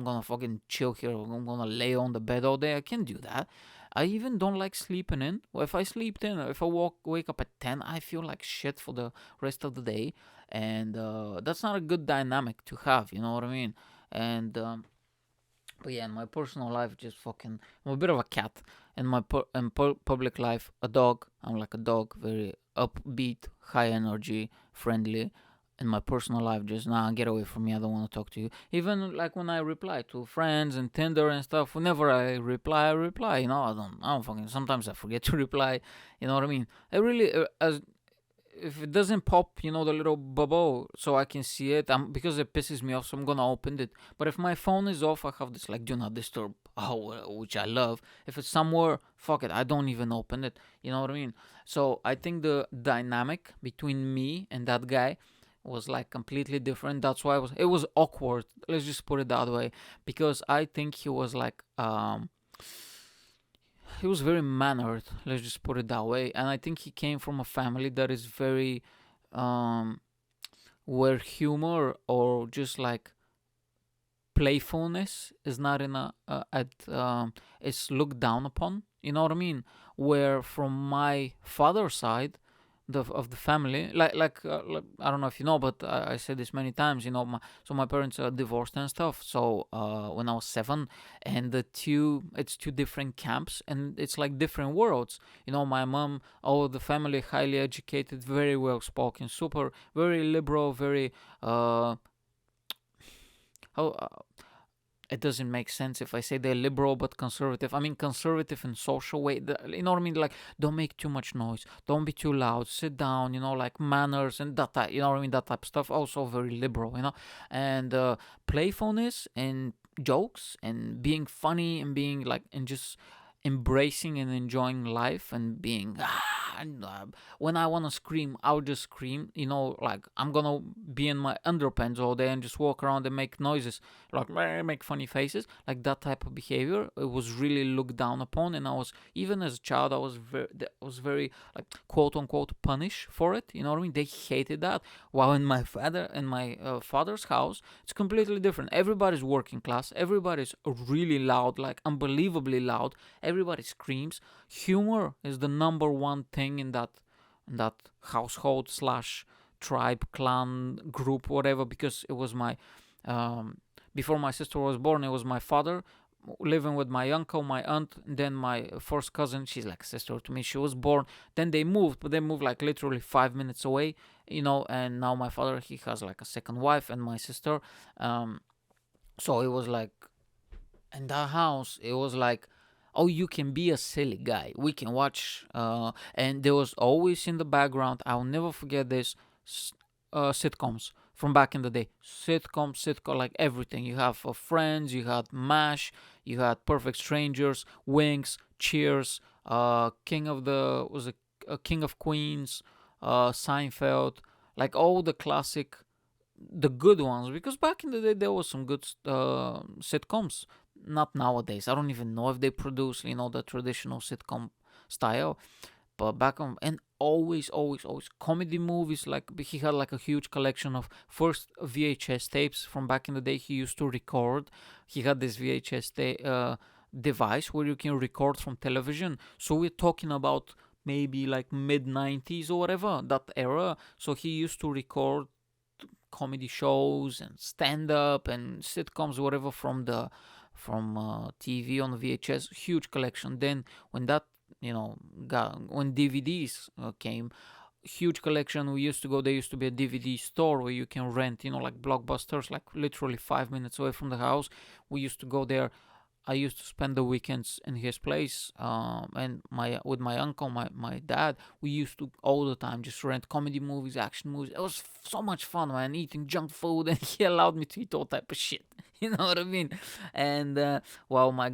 gonna fucking chill here. I'm gonna lay on the bed all day. I can't do that. I even don't like sleeping in. Well, if I sleep in, if I wake up at 10, I feel like shit for the rest of the day. And that's not a good dynamic to have, you know what I mean? And but yeah, in my personal life, just fucking, I'm a bit of a cat. In my public life, a dog. I'm like a dog, very upbeat, high energy, friendly. In my personal life, just nah, get away from me. I don't want to talk to you. Even like when I reply to friends and Tinder and stuff, whenever I reply, I reply. I don't fucking. Sometimes I forget to reply. You know what I mean? I really, as if it doesn't pop, the little bubble, so I can see it, because it pisses me off, so I'm gonna open it. But if my phone is off, I have this like do not disturb, which I love. If it's somewhere, fuck it, I don't even open it. You know what I mean? So I think the dynamic between me and that guy was like completely different. That's why it was awkward. Let's just put it that way, because I think he was like he was very mannered. Let's just put it that way. And I think he came from a family that is very um, where humor or just like playfulness is not in a at it's looked down upon. You know what I mean? Where from my father's side, of the family, like I don't know if you know, but I said this many times. You know, my parents are divorced and stuff. So when I was 7, and it's two different camps, and it's like different worlds. You know, my mom, all of the family, highly educated, very well spoken, super, very liberal, very how it doesn't make sense if I say they're liberal but conservative. I mean conservative in social way. You know what I mean? Like, don't make too much noise, don't be too loud, sit down. You know, like manners and that type. You know what I mean? That type of stuff. Also very liberal. You know, and playfulness and jokes and being funny and being like and just embracing and enjoying life and being and, when I want to scream, I'll just scream. You know, like I'm gonna be in my underpants all day and just walk around and make noises, like make funny faces, like that type of behavior. It was really looked down upon, and I was, even as a child, I was very like quote unquote punished for it. You know what I mean? They hated that. While in my father's house, it's completely different. Everybody's working class. Everybody's really loud, like unbelievably loud. Everybody screams. Humor is the number one thing in that household slash tribe, clan, group, whatever. Because it was my before my sister was born, it was my father living with my uncle, my aunt, and then my first cousin. She's like a sister to me. She was born. Then they moved, but they moved like literally 5 minutes away. You know, and now my father, he has like a second wife and my sister. So it was like in that house, it was like, oh, you can be a silly guy. We can watch. And there was always in the background, I'll never forget this, sitcoms from back in the day. Sitcom, like everything. You have Friends, you had MASH, you had Perfect Strangers, Wings, Cheers, King of the, was it King of Queens, Seinfeld, like all the classic, the good ones, because back in the day there was some good sitcoms. Not nowadays. I don't even know if they produce, you know, the traditional sitcom style. But back on, and always comedy movies. Like he had like a huge collection of first VHS tapes from back in the day. He used to record. He had this device where you can record from television. So we're talking about maybe like mid 90s or whatever, that era. So he used to record comedy shows and stand up and sitcoms, whatever, from TV on VHS. Huge collection. Then when that, you know, when DVDs came, huge collection. We used to go. There used to be a DVD store where you can rent, you know, like Blockbusters, like literally 5 minutes away from the house. We used to go there. I used to spend the weekends in his place, and with my uncle, my dad. We used to all the time just rent comedy movies, action movies. It was so much fun, man. Eating junk food, and he allowed me to eat all type of shit. You know what I mean? And while my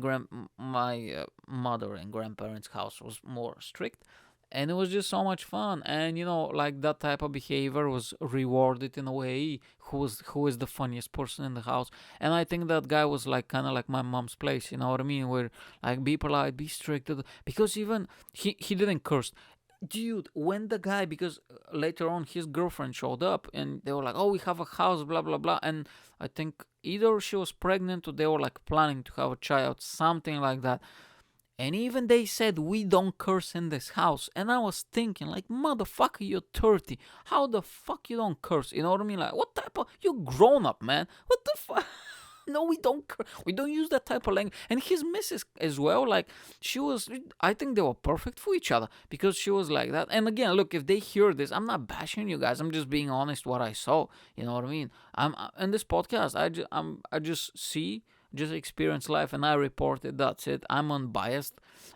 mother and grandparents' house was more strict, and it was just so much fun. And you know, like that type of behavior was rewarded in a way. Who is the funniest person in the house? And I think that guy was like kind of like my mom's place. You know what I mean? Where like be polite, be strict, because even he didn't curse. Dude, when the guy, because later on his girlfriend showed up and they were like, oh, we have a house, blah blah blah. And I think either she was pregnant or they were like planning to have a child, something like that. And even they said, we don't curse in this house. And I was thinking, like, motherfucker, you're 30. How the fuck you don't curse? You know what I mean? Like, what type of, you're grown up, man. What the fuck? No, we don't curse. We don't use that type of language. And his missus as well, like, she was, I think they were perfect for each other because she was like that. And again, look, if they hear this, I'm not bashing you guys. I'm just being honest what I saw. You know what I mean? In this podcast, I just see, just experience life, and I report it. That's it. I'm unbiased.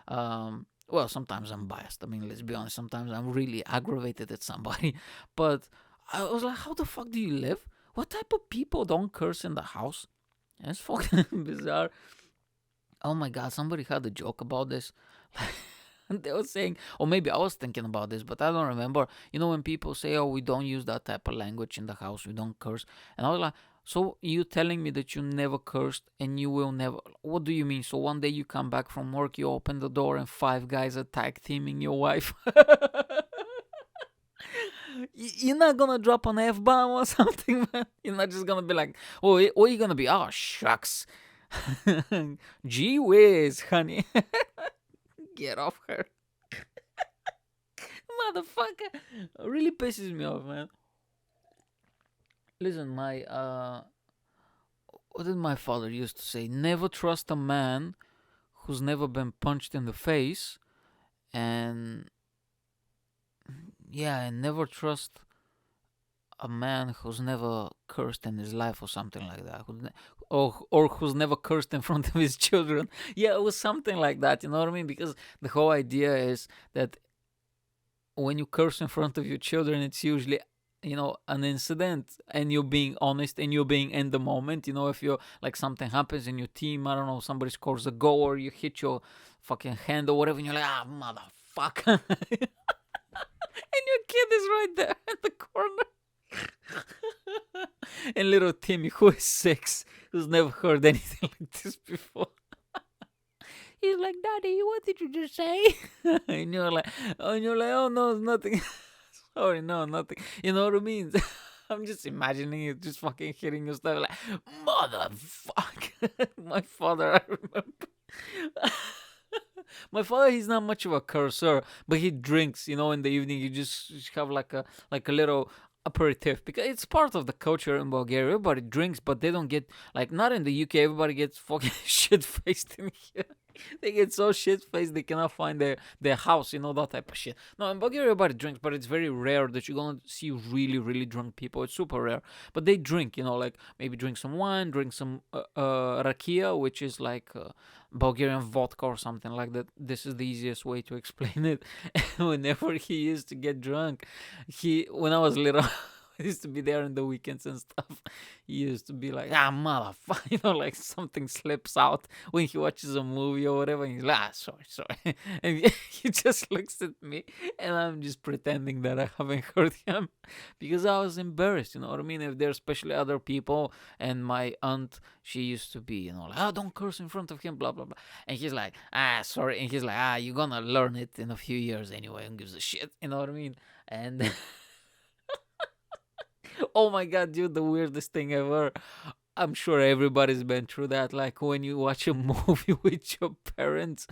Well, sometimes I'm biased. I mean, let's be honest. Sometimes I'm really aggravated at somebody. But I was like, how the fuck do you live? What type of people don't curse in the house? It's fucking bizarre. Oh my god, somebody had a joke about this. And they were saying, or maybe I was thinking about this, but I don't remember. When people say, "Oh, we don't use that type of language in the house, we don't curse," and I was like, "So you telling me that you never cursed and you will never? What do you mean? So one day you come back from work, you open the door, and five guys are tag teaming your wife?" You're not gonna drop an F bomb or something, man. You're not just gonna be like, "Oh, what are you gonna be? Oh, shucks, gee whiz, honey, get off her, motherfucker." Really pisses me off, man. Listen, what did my father used to say? Never trust a man who's never been punched in the face, and yeah, and never trust a man who's never cursed in his life or something like that, or who's never cursed in front of his children. Yeah, it was something like that. You know what I mean? Because the whole idea is that when you curse in front of your children, it's usually an incident, and you're being honest and you're being in the moment. If you're like, something happens in your team, I don't know, somebody scores a goal or you hit your fucking hand or whatever, and you're like, "Ah, motherfucker." And your kid is right there in the corner. And little Timmy, who is 6, who's never heard anything like this before, he's like, "Daddy, what did you just say?" And you're like, "Oh no, it's nothing." "Sorry, no, nothing." You know what I mean? I'm just imagining you just fucking hitting your stuff like, "Motherfucker." My father, I remember. My father, he's not much of a cursor, but he drinks. In the evening, you just have like a little aperitif, because it's part of the culture in Bulgaria. Everybody drinks, but they don't get, like, not in the UK. Everybody gets fucking shit faced in here. They get so shit faced they cannot find their house. That type of shit. No, in Bulgaria everybody drinks, but it's very rare that you're gonna see really really drunk people. It's super rare, but they drink. Like, maybe drink some wine, drink some rakia, which is like Bulgarian vodka or something like that. This is the easiest way to explain it. Whenever he used to get drunk, when I was little, I used to be there in the weekends and stuff. He used to be like, "Ah, motherfucker," like something slips out when he watches a movie or whatever. And he's like, "Ah, sorry, sorry." And he just looks at me, and I'm just pretending that I haven't heard him, because I was embarrassed. You know what I mean? If there's especially other people, and my aunt, she used to be, like, "Oh, don't curse in front of him, blah, blah, blah." And he's like, "Ah, sorry." And he's like, "Ah, you're gonna learn it in a few years anyway," and gives a shit. You know what I mean? And oh my god, dude, the weirdest thing ever. I'm sure everybody's been through that. Like, when you watch a movie with your parents,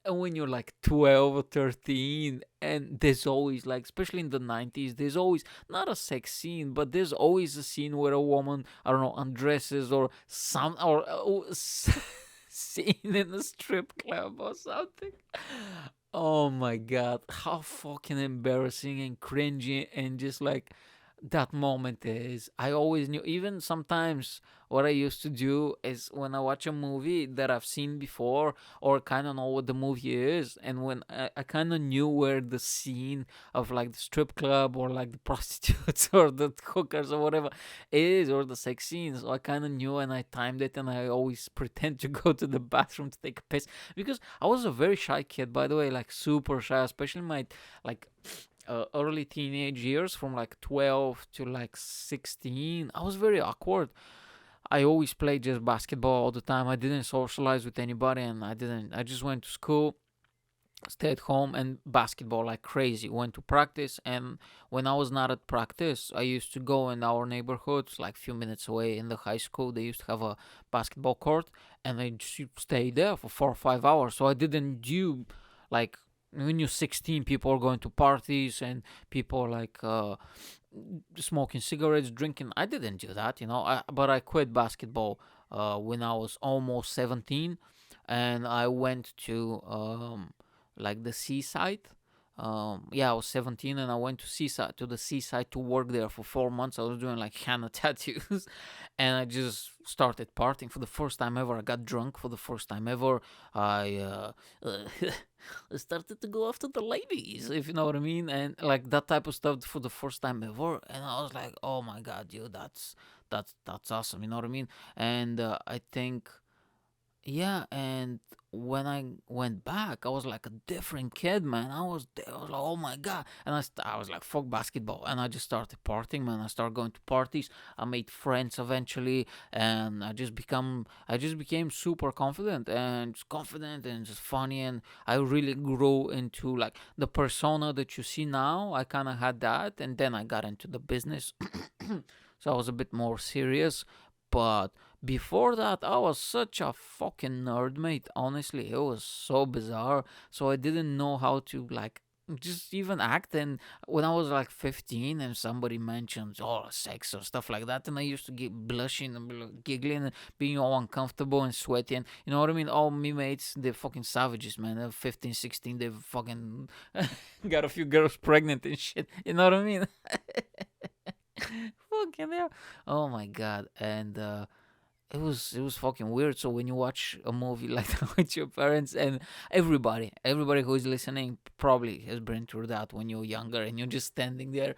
and when you're like 12 or 13, and there's always, like, especially in the 90s, there's always not a sex scene, but there's always a scene where a woman, I don't know, undresses, or scene in a strip club or something. Oh my god, how fucking embarrassing and cringy, and just like, that moment is. I always knew. Even sometimes, what I used to do is, when I watch a movie that I've seen before, or kind of know what the movie is, and when I kind of knew where the scene of, like, the strip club, or like the prostitutes, or the hookers, or whatever is, or the sex scenes, so I kind of knew, and I timed it, and I always pretend to go to the bathroom to take a piss, because I was a very shy kid, by the way, like super shy, especially my, like, early teenage years, from like 12 to like 16. I was very awkward. I always played just basketball all the time. I didn't socialize with anybody, and I just went to school, stayed at home, and basketball like crazy. Went to practice, and when I was not at practice, I used to go in our neighborhoods, like a few minutes away in the high school. They used to have a basketball court, and I just stay there for 4 or 5 hours. So I didn't do, like, when you're 16, people are going to parties, and people are like smoking cigarettes, drinking. I didn't do that, but I quit basketball when I was almost 17, and I went to like the seaside. Yeah, I was 17, and I went to the seaside to work there for 4 months. I was doing like henna tattoos, and I just started partying for the first time ever. I got drunk for the first time ever. I started to go after the ladies, if you know what I mean, and like that type of stuff for the first time ever. And I was like, "Oh my god, dude, that's awesome," you know what I mean? And I think, Yeah, and when I went back, I was like a different kid, man. I was there, I was like, oh my god, and I was like, fuck basketball, and I just started partying, man. I started going to parties. I made friends eventually, and I just became super confident and just funny, and I really grew into like the persona that you see now. I kind of had that, and then I got into the business, so I was a bit more serious, but before that, I was such a fucking nerd, mate. Honestly, it was so bizarre. So I didn't know how to like just even act. And when I was like 15 and somebody mentions sex or stuff like that, and I used to get blushing and giggling and being all uncomfortable and sweaty. And you know what I mean? All me mates, they're fucking savages, man. They're 15, 16, they've fucking got a few girls pregnant and shit. You know what I mean? Fucking hell. Oh my god. And it was fucking weird. So when you watch a movie like that with your parents, and everybody who is listening probably has been through that when you're younger and you're just standing there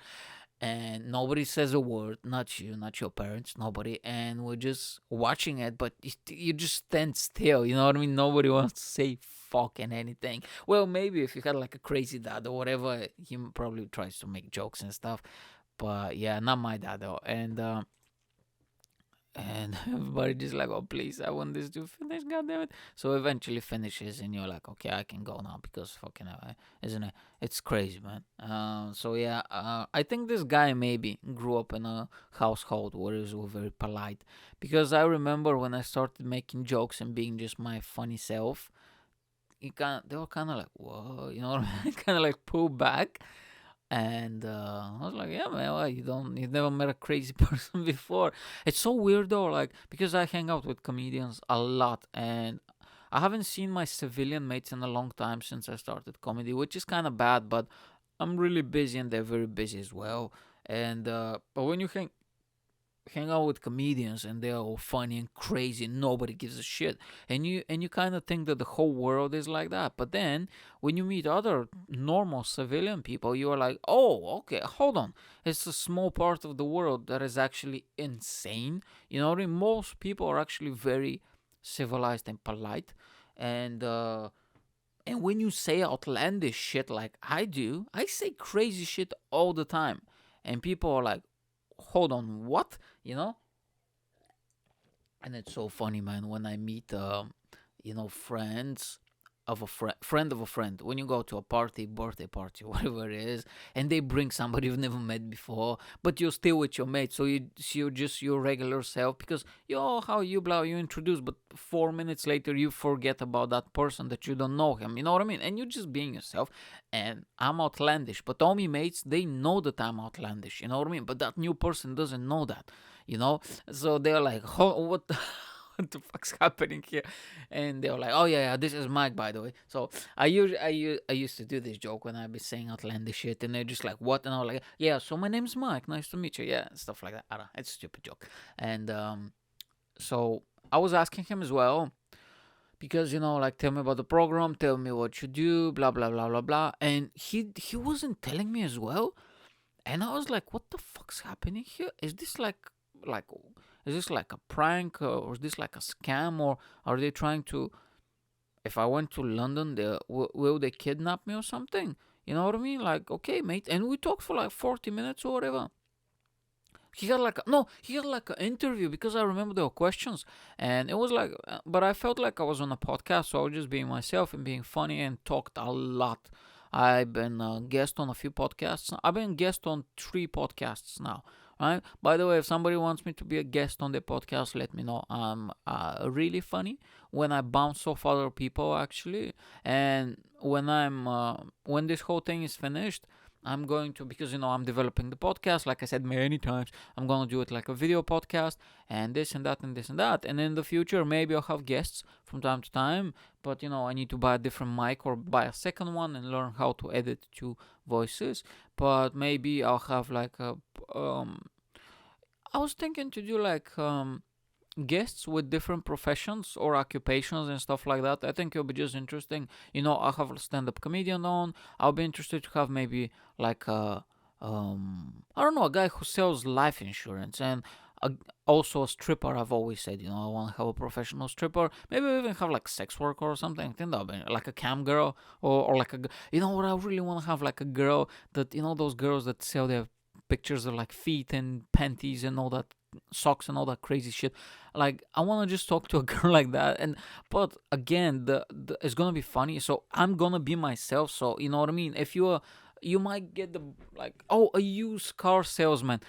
and nobody says a word, not you, not your parents, nobody, and we're just watching it, but you just stand still. You know what I mean? Nobody wants to say fucking anything. Well, maybe if you had like a crazy dad or whatever, he probably tries to make jokes and stuff. But yeah, not my dad though. And everybody just like, oh please, I want this to finish, goddamn it. So eventually finishes, and you're like, okay, I can go now because fucking hell, isn't it? It's crazy, man. So yeah, I think this guy maybe grew up in a household where he was very polite, because I remember when I started making jokes and being just my funny self, they were kind of like, whoa, you know what I mean? Kind of like pull back. And I was like, yeah, man, well, you've never met a crazy person before. It's so weird though, like, because I hang out with comedians a lot, and I haven't seen my civilian mates in a long time since I started comedy, which is kind of bad, but I'm really busy and they're very busy as well. And but when you hang out with comedians and they're all funny and crazy and nobody gives a shit, and you kind of think that the whole world is like that, but then when you meet other normal civilian people, you are like, oh, okay, hold on, it's a small part of the world that is actually insane. You know what I mean? Most people are actually very civilized and polite, and when you say outlandish shit like I do, I say crazy shit all the time, and people are like, hold on, what? You know? And it's so funny, man, when I meet, friends of a friend of a friend. When you go to a party, birthday party, whatever it is, and they bring somebody you've never met before, but you're still with your mate, so you're just your regular self because how you blah you introduce, but 4 minutes later you forget about that person that you don't know him. You know what I mean? And you're just being yourself. And I'm outlandish, but all my mates, they know that I'm outlandish. You know what I mean? But that new person doesn't know that. You know, so they're like, oh, what the, what the fuck's happening here? And they're like, oh yeah, this is Mike, by the way. So I used to do this joke when I'd be saying outlandish shit, and they're just like, what? And I was like, yeah, so my name's Mike, nice to meet you. Yeah, stuff like that. I don't know, it's a stupid joke. And so I was asking him as well, because like, tell me about the program, tell me what you do, blah blah blah blah blah. And he wasn't telling me as well, and I was like, what the fuck's happening here? Like is this like a prank, or is this like a scam, or are they trying to, if I went to London, will they kidnap me or something? You know what I mean? Like, okay, mate. And we talked for like 40 minutes or whatever. He had like an interview, because I remember there were questions, and it was like, but I felt like I was on a podcast, so I was just being myself and being funny and talked a lot. I've been a guest on a few podcasts. I've been guest on 3 podcasts now. Right. By the way, if somebody wants me to be a guest on the podcast, let me know. I'm really funny when I bounce off other people, actually, and when this whole thing is finished, I'm going to, because I'm developing the podcast, like I said many times, I'm going to do it like a video podcast, and this and that and this and that. And in the future, maybe I'll have guests from time to time, but I need to buy a different mic or buy a second one and learn how to edit 2 voices. But maybe I'll have like I was thinking to do like guests with different professions or occupations and stuff like that. I think it'll be just interesting. I'll have a stand-up comedian on. I'll be interested to have maybe like I don't know, a guy who sells life insurance, and Uh, Also a stripper. I've always said, I want to have a professional stripper. Maybe even have like sex worker or something. I think that would be like a cam girl or like you know what? I really want to have like a girl that those girls that sell their pictures of like feet and panties and all that socks and all that crazy shit. Like I want to just talk to a girl like that. And but again, the it's gonna be funny. So I'm gonna be myself. So you know what I mean. If you might get the like, oh, a used car salesman.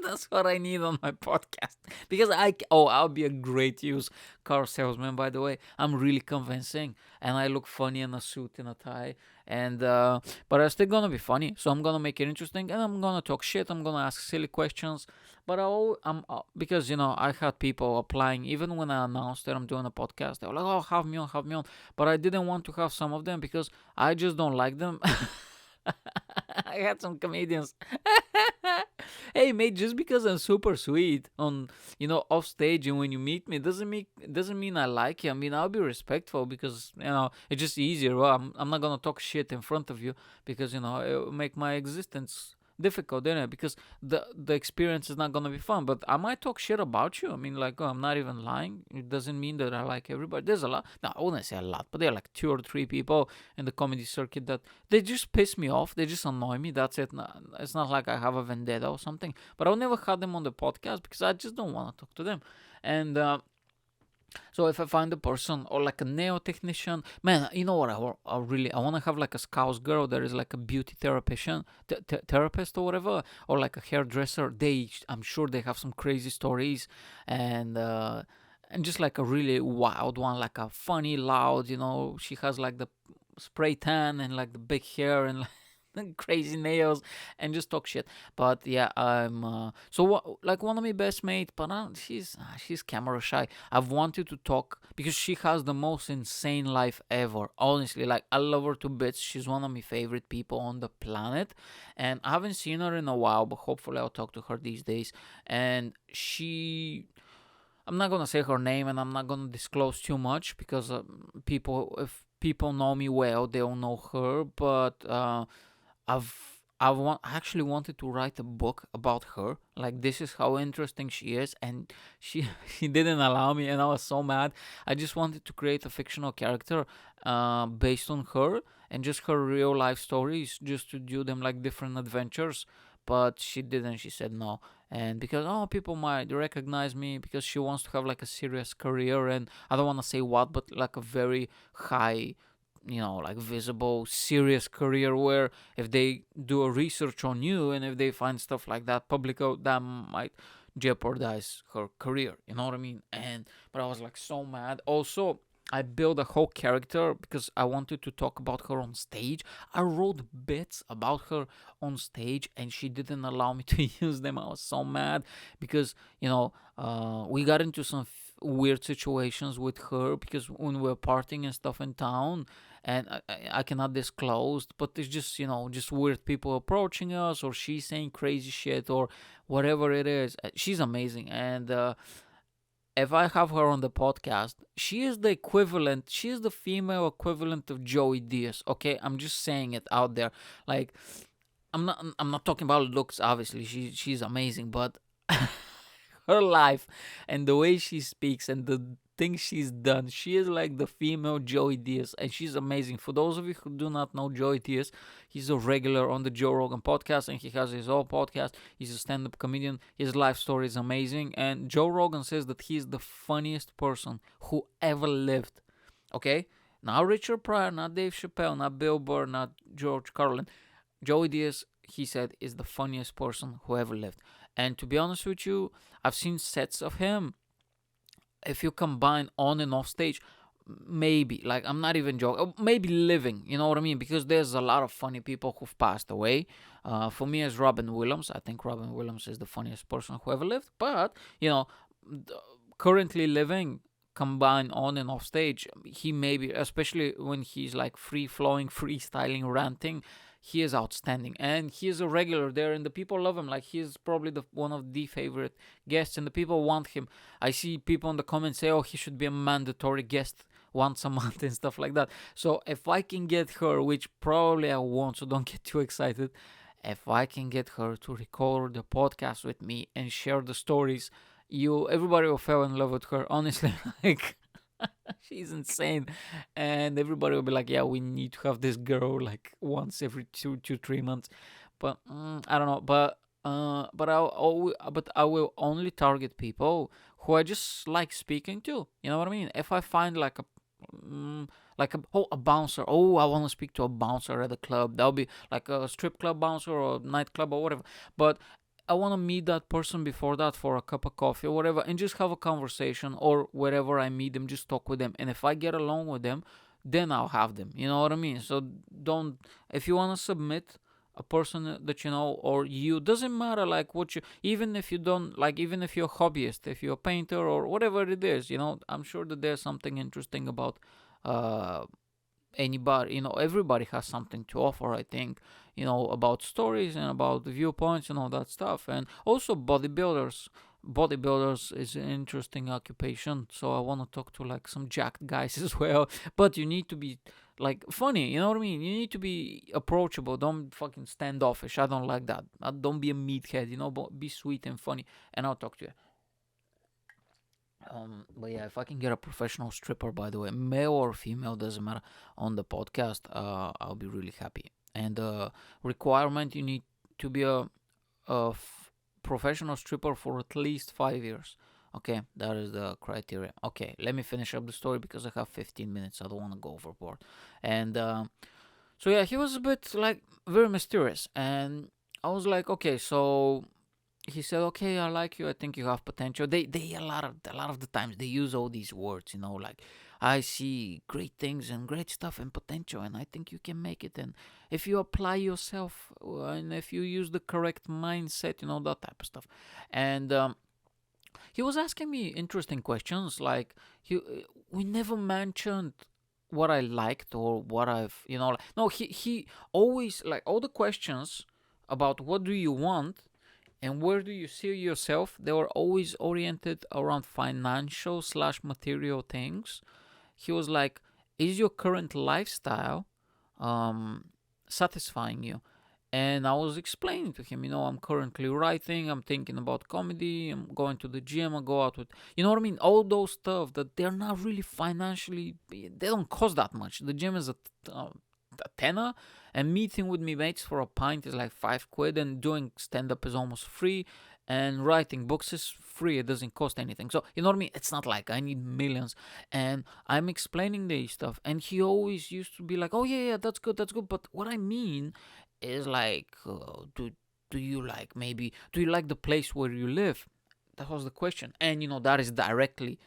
That's what I need on my podcast because I'll be a great used car salesman. By the way, I'm really convincing, and I look funny in a suit and a tie, and but I'm still gonna be funny. So I'm gonna make it interesting, and I'm gonna talk shit. I'm gonna ask silly questions, but I'm because I had people applying even when I announced that I'm doing a podcast. They were like, "Oh, have me on," but I didn't want to have some of them because I just don't like them. I had some comedians. Hey mate, just because I'm super sweet on off stage and when you meet me doesn't mean I like you. I mean I'll be respectful because it's just easier. Well, I'm not gonna talk shit in front of you because it'll make my existence difficult, because the experience is not gonna be fun. But I might talk shit about you. I mean, like, I'm not even lying. It doesn't mean that I like everybody. There's a lot. No, I wouldn't say a lot, but there are like 2 or 3 people in the comedy circuit that they just piss me off. They just annoy me. That's it. It's not like I have a vendetta or something. But I'll never have them on the podcast because I just don't want to talk to them. And so if I find a person or like a nail technician, man, you know what? I want to have like a scouse girl that is like a beauty therapist or whatever, or like a hairdresser. I'm sure they have some crazy stories, and just like a really wild one, like a funny, loud. She has like the spray tan and like the big hair and like crazy nails and just talk shit. But yeah, I'm so what, like one of my best mates, but she's camera shy. I've wanted to talk because she has the most insane life ever. Honestly, like I love her to bits. She's one of my favorite people on the planet, and I haven't seen her in a while, but hopefully I'll talk to her these days. And I'm not gonna say her name, and I'm not gonna disclose too much because if people know me well, they'll know her. But I actually wanted to write a book about her. Like this is how interesting she is, and she she didn't allow me, and I was so mad. I just wanted to create a fictional character, based on her and just her real life stories, just to do them like different adventures. But she didn't. She said no, and because people might recognize me because she wants to have like a serious career, and I don't want to say what, but like a very high like visible, serious career where if they do a research on you and if they find stuff like that public out, that might jeopardize her career. You know what I mean? But I was like so mad. Also, I built a whole character because I wanted to talk about her on stage. I wrote bits about her on stage and she didn't allow me to use them. I was so mad because, we got into some weird situations with her because when we were partying and stuff in town, and I cannot disclose, but it's just just weird people approaching us, or she's saying crazy shit, or whatever it is. She's amazing, and if I have her on the podcast, she is the equivalent. She is the female equivalent of Joey Diaz. Okay, I'm just saying it out there. Like, I'm not talking about looks. Obviously, she's amazing, but her life and the way she speaks and the things she's done. She is like the female Joey Diaz, and she's amazing. For those of you who do not know Joey Diaz, he's a regular on the Joe Rogan podcast, and he has his own podcast. He's a stand-up comedian. His life story is amazing, and Joe Rogan says that he's the funniest person who ever lived. Okay, not Richard Pryor, not Dave Chappelle, not Bill Burr, not George Carlin. Joey Diaz, he said, is the funniest person who ever lived. And to be honest with you, I've seen sets of him. If you combine on and off stage, maybe, like, I'm not even joking, maybe living, you know what I mean? Because there's a lot of funny people who've passed away. For me, as Robin Williams, I think Robin Williams is the funniest person who ever lived. But, currently living, combine on and off stage, he maybe, especially when he's like free flowing, freestyling, ranting, he is outstanding, and he is a regular there, and the people love him. Like, he is probably one of the favorite guests, and the people want him. I see people in the comments say, "Oh, he should be a mandatory guest once a month," and stuff like that. So if I can get her, which probably I won't, so don't get too excited. if I can get her to record the podcast with me and share the stories, everybody will fall in love with her. Honestly, like she's insane, and everybody will be like, "Yeah, we need to have this girl like once every 3 months." But I don't know. But I will only target people who I just like speaking to. You know what I mean? If I find mm, a bouncer. Oh, I want to speak to a bouncer at a club. That'll be like a strip club bouncer or a nightclub or whatever. But I want to meet that person before that for a cup of coffee or whatever and just have a conversation, or wherever I meet them, just talk with them. And if I get along with them, then I'll have them. You know what I mean? So don't, if you want to submit a person that you know, or you, doesn't matter like what you, even if you don't like, even if you're a hobbyist, if you're a painter or whatever it is, I'm sure that there's something interesting about uh anybody, everybody has something to offer, I think, about stories and about viewpoints and all that stuff. And also bodybuilders is an interesting occupation, so I want to talk to like some jacked guys as well. But you need to be like funny, you know what I mean? You need to be approachable. Don't fucking standoffish. I don't like that. Don't be a meathead, but be sweet and funny, and I'll talk to you. But yeah, if I can get a professional stripper, by the way, male or female, doesn't matter, on the podcast, I'll be really happy. And requirement, you need to be a professional stripper for at least 5 years. Okay, that is the criteria. Okay, let me finish up the story because I have 15 minutes. I don't want to go overboard. And so yeah, he was a bit like very mysterious, and I was like, okay, so he said, "Okay, I like you. I think you have potential." They a lot of the times they use all these words, like I see great things and great stuff and potential, and I think you can make it. And if you apply yourself, and if you use the correct mindset, that type of stuff. And he was asking me interesting questions, like we never mentioned what I liked or what I've, no, he always, like, all the questions about what do you want and where do you see yourself, they were always oriented around financial slash material things. He was like, is your current lifestyle um, satisfying you? And I was explaining to him, I'm currently writing, I'm thinking about comedy, I'm going to the gym, I go out with, you know what I mean? All those stuff that they're not really financially, they don't cost that much. The gym is a tenner, and meeting with me mates for a pint is like £5, and doing stand up is almost free, and writing books is free. It doesn't cost anything. So you know what I mean? It's not like I need millions. And I'm explaining this stuff, and he always used to be like, "Oh yeah, that's good, that's good." But what I mean is like, do you like, maybe, do you like the place where you live? That was the question. And that is directly,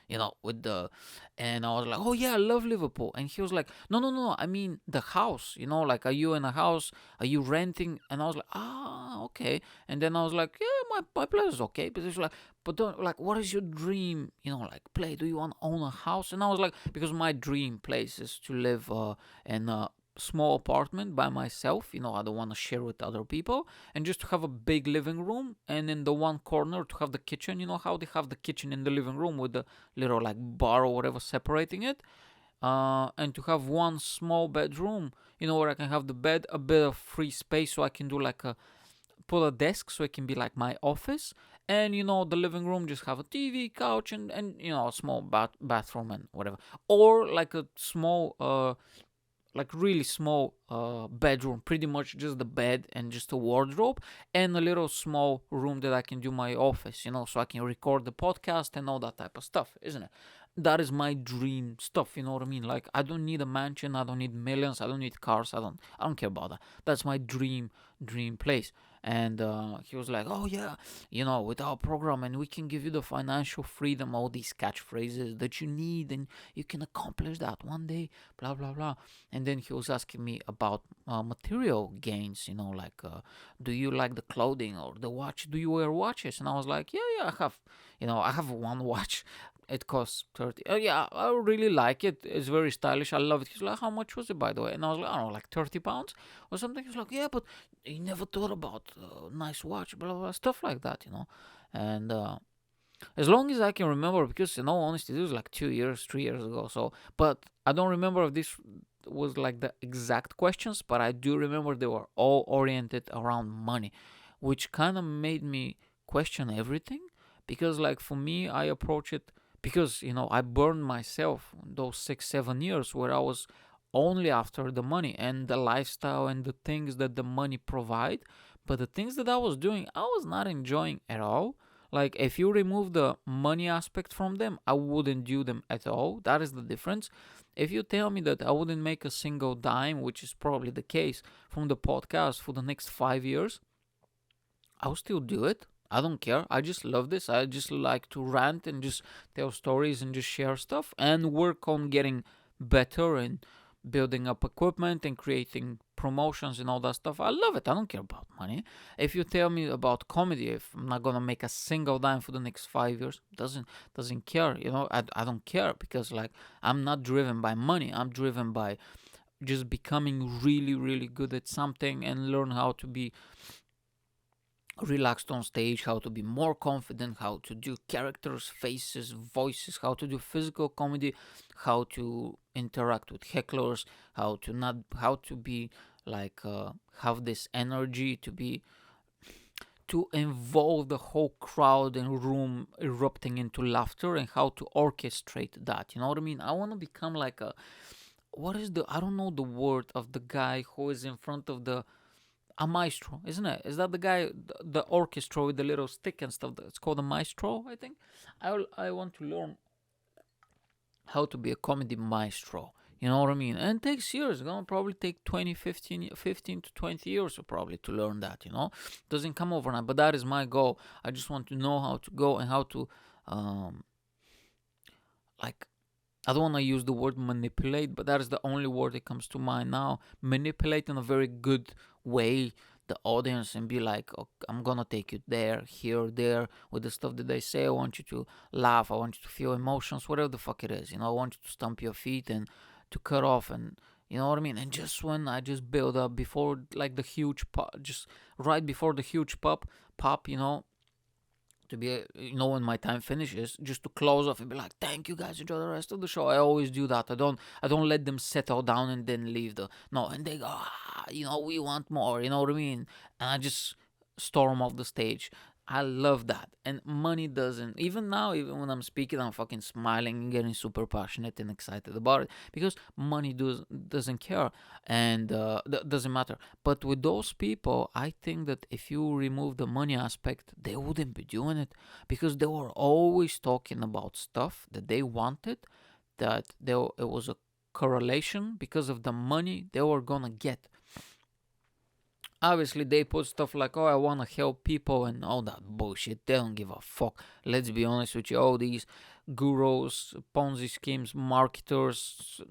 with the, and I was like, "Oh yeah, I love Liverpool." And he was like, "No, no, no, I mean the house, like, are you in a house, are you renting?" And I was like, "Ah, okay." And then I was like, "Yeah, my place is okay." But it's like, "But don't, like, what is your dream, like, play? Do you want to own a house?" And I was like, because my dream place is to live in a small apartment by myself. I don't want to share with other people, and just to have a big living room, and in the one corner to have the kitchen. You know how they have the kitchen in the living room with the little like bar or whatever separating it, and to have one small bedroom, where I can have the bed, a bit of free space, so I can do like put a desk, so it can be like my office. And the living room just have a TV, couch, and a small bathroom and whatever. Or like a small like really small bedroom, pretty much just the bed and just a wardrobe, and a little small room that I can do my office, so I can record the podcast and all that type of stuff, isn't it? That is my dream stuff, you know what I mean? Like, I don't need a mansion, I don't need millions, I don't need cars, I don't care about that. That's my dream place. And he was like, "Oh yeah, with our program, and we can give you the financial freedom, all these catchphrases that you need, and you can accomplish that one day, blah blah blah." And then he was asking me about material gains, like, do you like the clothing or the watch? Do you wear watches? And I was like, yeah, I have one watch. It costs 30. Oh yeah, I really like it. It's very stylish. I love it. He's like, "How much was it, by the way?" And I was like, "I don't know, like £30 or something." He's like, "Yeah, but you never thought about nice watch, blah, blah, blah," stuff like that. And as long as I can remember, because honestly, this was like 2 years, 3 years ago. So, but I don't remember if this was like the exact questions, but I do remember they were all oriented around money, which kind of made me question everything. Because like for me, I approach it because I burned myself those 6 7 years where I was only after the money and the lifestyle and the things that the money provide, but the things that I was doing I was not enjoying at all. Like if you remove the money aspect from them, I wouldn't do them at all. That is the difference. If you tell me that I wouldn't make a single dime, which is probably the case, from the podcast for the next 5 years, I'll still do it. I don't care. I just love this. I just like to rant and just tell stories and just share stuff and work on getting better and building up equipment and creating promotions and all that stuff. I love it. I don't care about money. If you tell me about comedy, if I'm not gonna make a single dime for the next 5 years, doesn't care. I don't care because like I'm not driven by money. I'm driven by just becoming really really good at something and learn how to be relaxed on stage, how to be more confident, how to do characters, faces, voices, how to do physical comedy, how to interact with hecklers, how to be like have this energy to involve the whole crowd and room erupting into laughter, and how to orchestrate that. You know what I mean? I want to become like what is the I don't know the word of the guy who is in front of the a maestro, isn't it? Is that the guy, the orchestra with the little stick and stuff? It's called a maestro, I think. I want to learn how to be a comedy maestro. You know what I mean? And it takes years. It's gonna probably take 20, 15 to 20 years probably to learn that, Doesn't come overnight, but that is my goal. I just want to know how to go and how to, like, I don't want to use the word manipulate, but that is the only word that comes to mind now. Manipulate in a very good way the audience and be like, oh, I'm gonna take you there, here, there, with the stuff that they say. I want you to laugh. I want you to feel emotions, whatever the fuck it is. I want you to stomp your feet and to cut off, and you know what I mean. And just when I just build up before like the huge pop, just right before the huge pop, to be, when my time finishes, just to close off and be like, thank you guys, enjoy the rest of the show. I always do that. I don't let them settle down and then leave the no, and they go, we want more, you know what I mean? And I just storm off the stage. I love that. And money doesn't, even now, even when I'm speaking, I'm fucking smiling and getting super passionate and excited about it because money doesn't care and doesn't matter. But with those people, I think that if you remove the money aspect, they wouldn't be doing it because they were always talking about stuff that they wanted, it was a correlation because of the money they were gonna get. Obviously, they put stuff like, oh, I want to help people and all that bullshit. They don't give a fuck. Let's be honest with you. All these gurus, Ponzi schemes, marketers,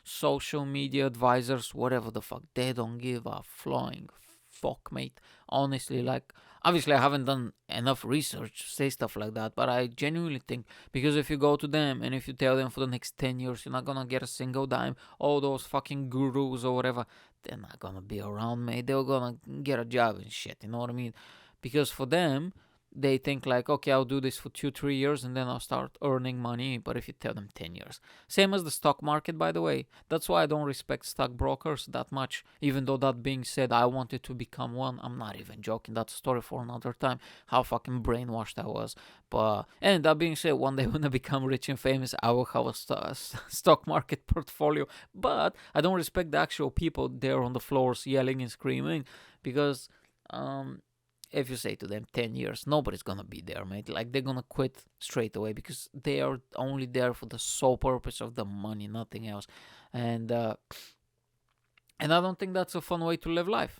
social media advisors, whatever the fuck, they don't give a flying fuck, mate. Honestly, like, obviously, I haven't done enough research to say stuff like that, but I genuinely think because if you go to them and if you tell them for the next 10 years you're not gonna get a single dime, all those fucking gurus or whatever, they're not gonna be around, mate. They're gonna get a job and shit, you know what I mean? Because for them, they think like, okay, I'll do this for 2 3 years and then I'll start earning money. But if you tell them 10 years, same as the stock market, by the way. That's why I don't respect stockbrokers that much. Even though that being said, I wanted to become one. I'm not even joking. That's a story for another time. How fucking brainwashed I was. But and that being said, one day when I become rich and famous, I will have a stock market portfolio. But I don't respect the actual people there on the floors yelling and screaming because if you say to them 10 years, nobody's gonna be there, mate. Like, they're gonna quit straight away because they are only there for the sole purpose of the money, nothing else. And I don't think that's a fun way to live life.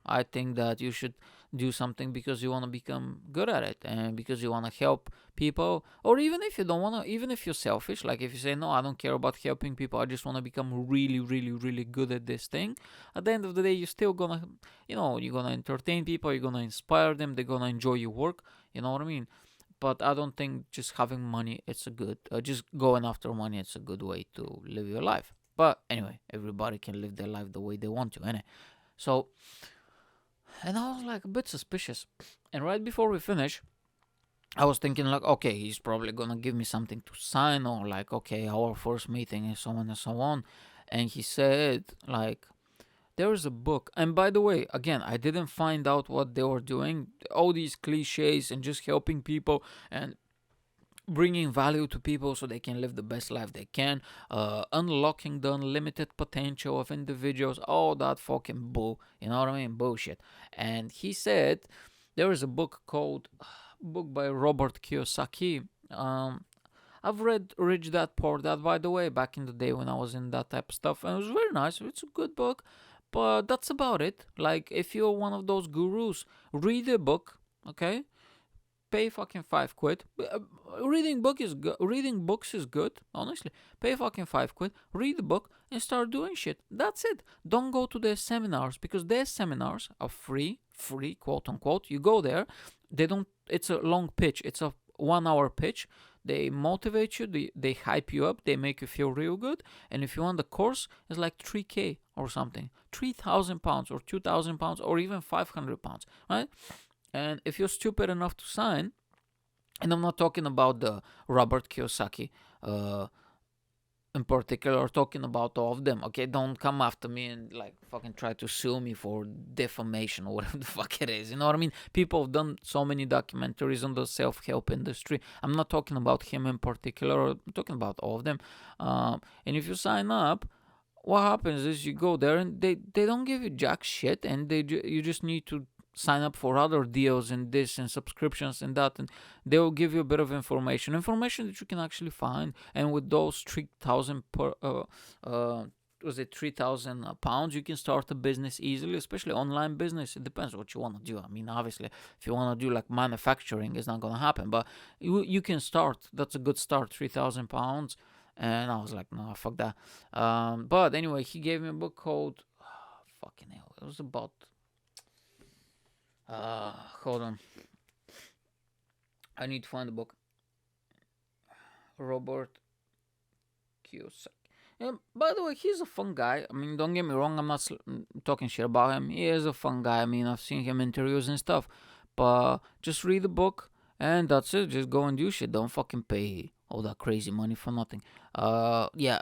I think that you should do something because you want to become good at it and because you want to help people. Or even if you don't want to, even if you're selfish, like if you say, no, I don't care about helping people, I just want to become really, really, really good at this thing. At the end of the day, you're still gonna, you're gonna entertain people, you're gonna inspire them, they're gonna enjoy your work. You know what I mean? But I don't think just having money, it's a good, just going after money, it's a good way to live your life. But anyway, everybody can live their life the way they want to, innit? So, and I was like a bit suspicious. And right before we finish, I was thinking like, okay, he's probably gonna give me something to sign, or like, okay, our first meeting and so on and so on. and he said like there is a book. And by the way, again, I didn't find out what they were doing. All these cliches and just helping people and bringing value to people so they can live the best life they can, unlocking the unlimited potential of individuals, all that fucking bull, you know what I mean? Bullshit. And he said there is a book called, book by Robert Kiyosaki. I've read Rich Dad Poor Dad, by the way, back in the day when I was in that type of stuff, and it was very nice. It's a good book, but that's about it. Like, if you're one of those gurus, read a book, okay? Pay fucking 5 quid. Reading books is good, honestly. Pay fucking 5 quid, read the book, and start doing shit. That's it. Don't go to their seminars because their seminars are free, quote unquote. You go there, they don't. It's a long pitch. It's a 1 hour pitch. They motivate you, they hype you up, they make you feel real good. And if you want the course, it's like 3K or something, £3,000 or £2,000 or even £500, right? And if you're stupid enough to sign, and I'm not talking about the Robert Kiyosaki in particular, or talking about all of them, okay? Don't come after me and like fucking try to sue me for defamation or whatever the fuck it is. You know what I mean? People have done so many documentaries on the self-help industry. I'm not talking about him in particular. I'm talking about all of them. And if you sign up, what happens is you go there and they don't give you jack shit, and you just need to sign up for other deals and this and subscriptions and that, and they will give you a bit of information that you can actually find. And with those 3,000 per was it £3,000, you can start a business easily, especially online business. It depends what you want to do. I mean, obviously, if you want to do like manufacturing, it's not gonna happen, but you can start. That's a good start, £3,000. And I was like, no, fuck that. But anyway, he gave me a book called fucking hell. It was about hold on. I need to find the book. Robert Kiyosaki. And by the way, he's a fun guy. I mean, don't get me wrong. I'm not talking shit about him. He is a fun guy. I mean, I've seen him in interviews and stuff. But just read the book, and that's it. Just go and do shit. Don't fucking pay all that crazy money for nothing. Yeah,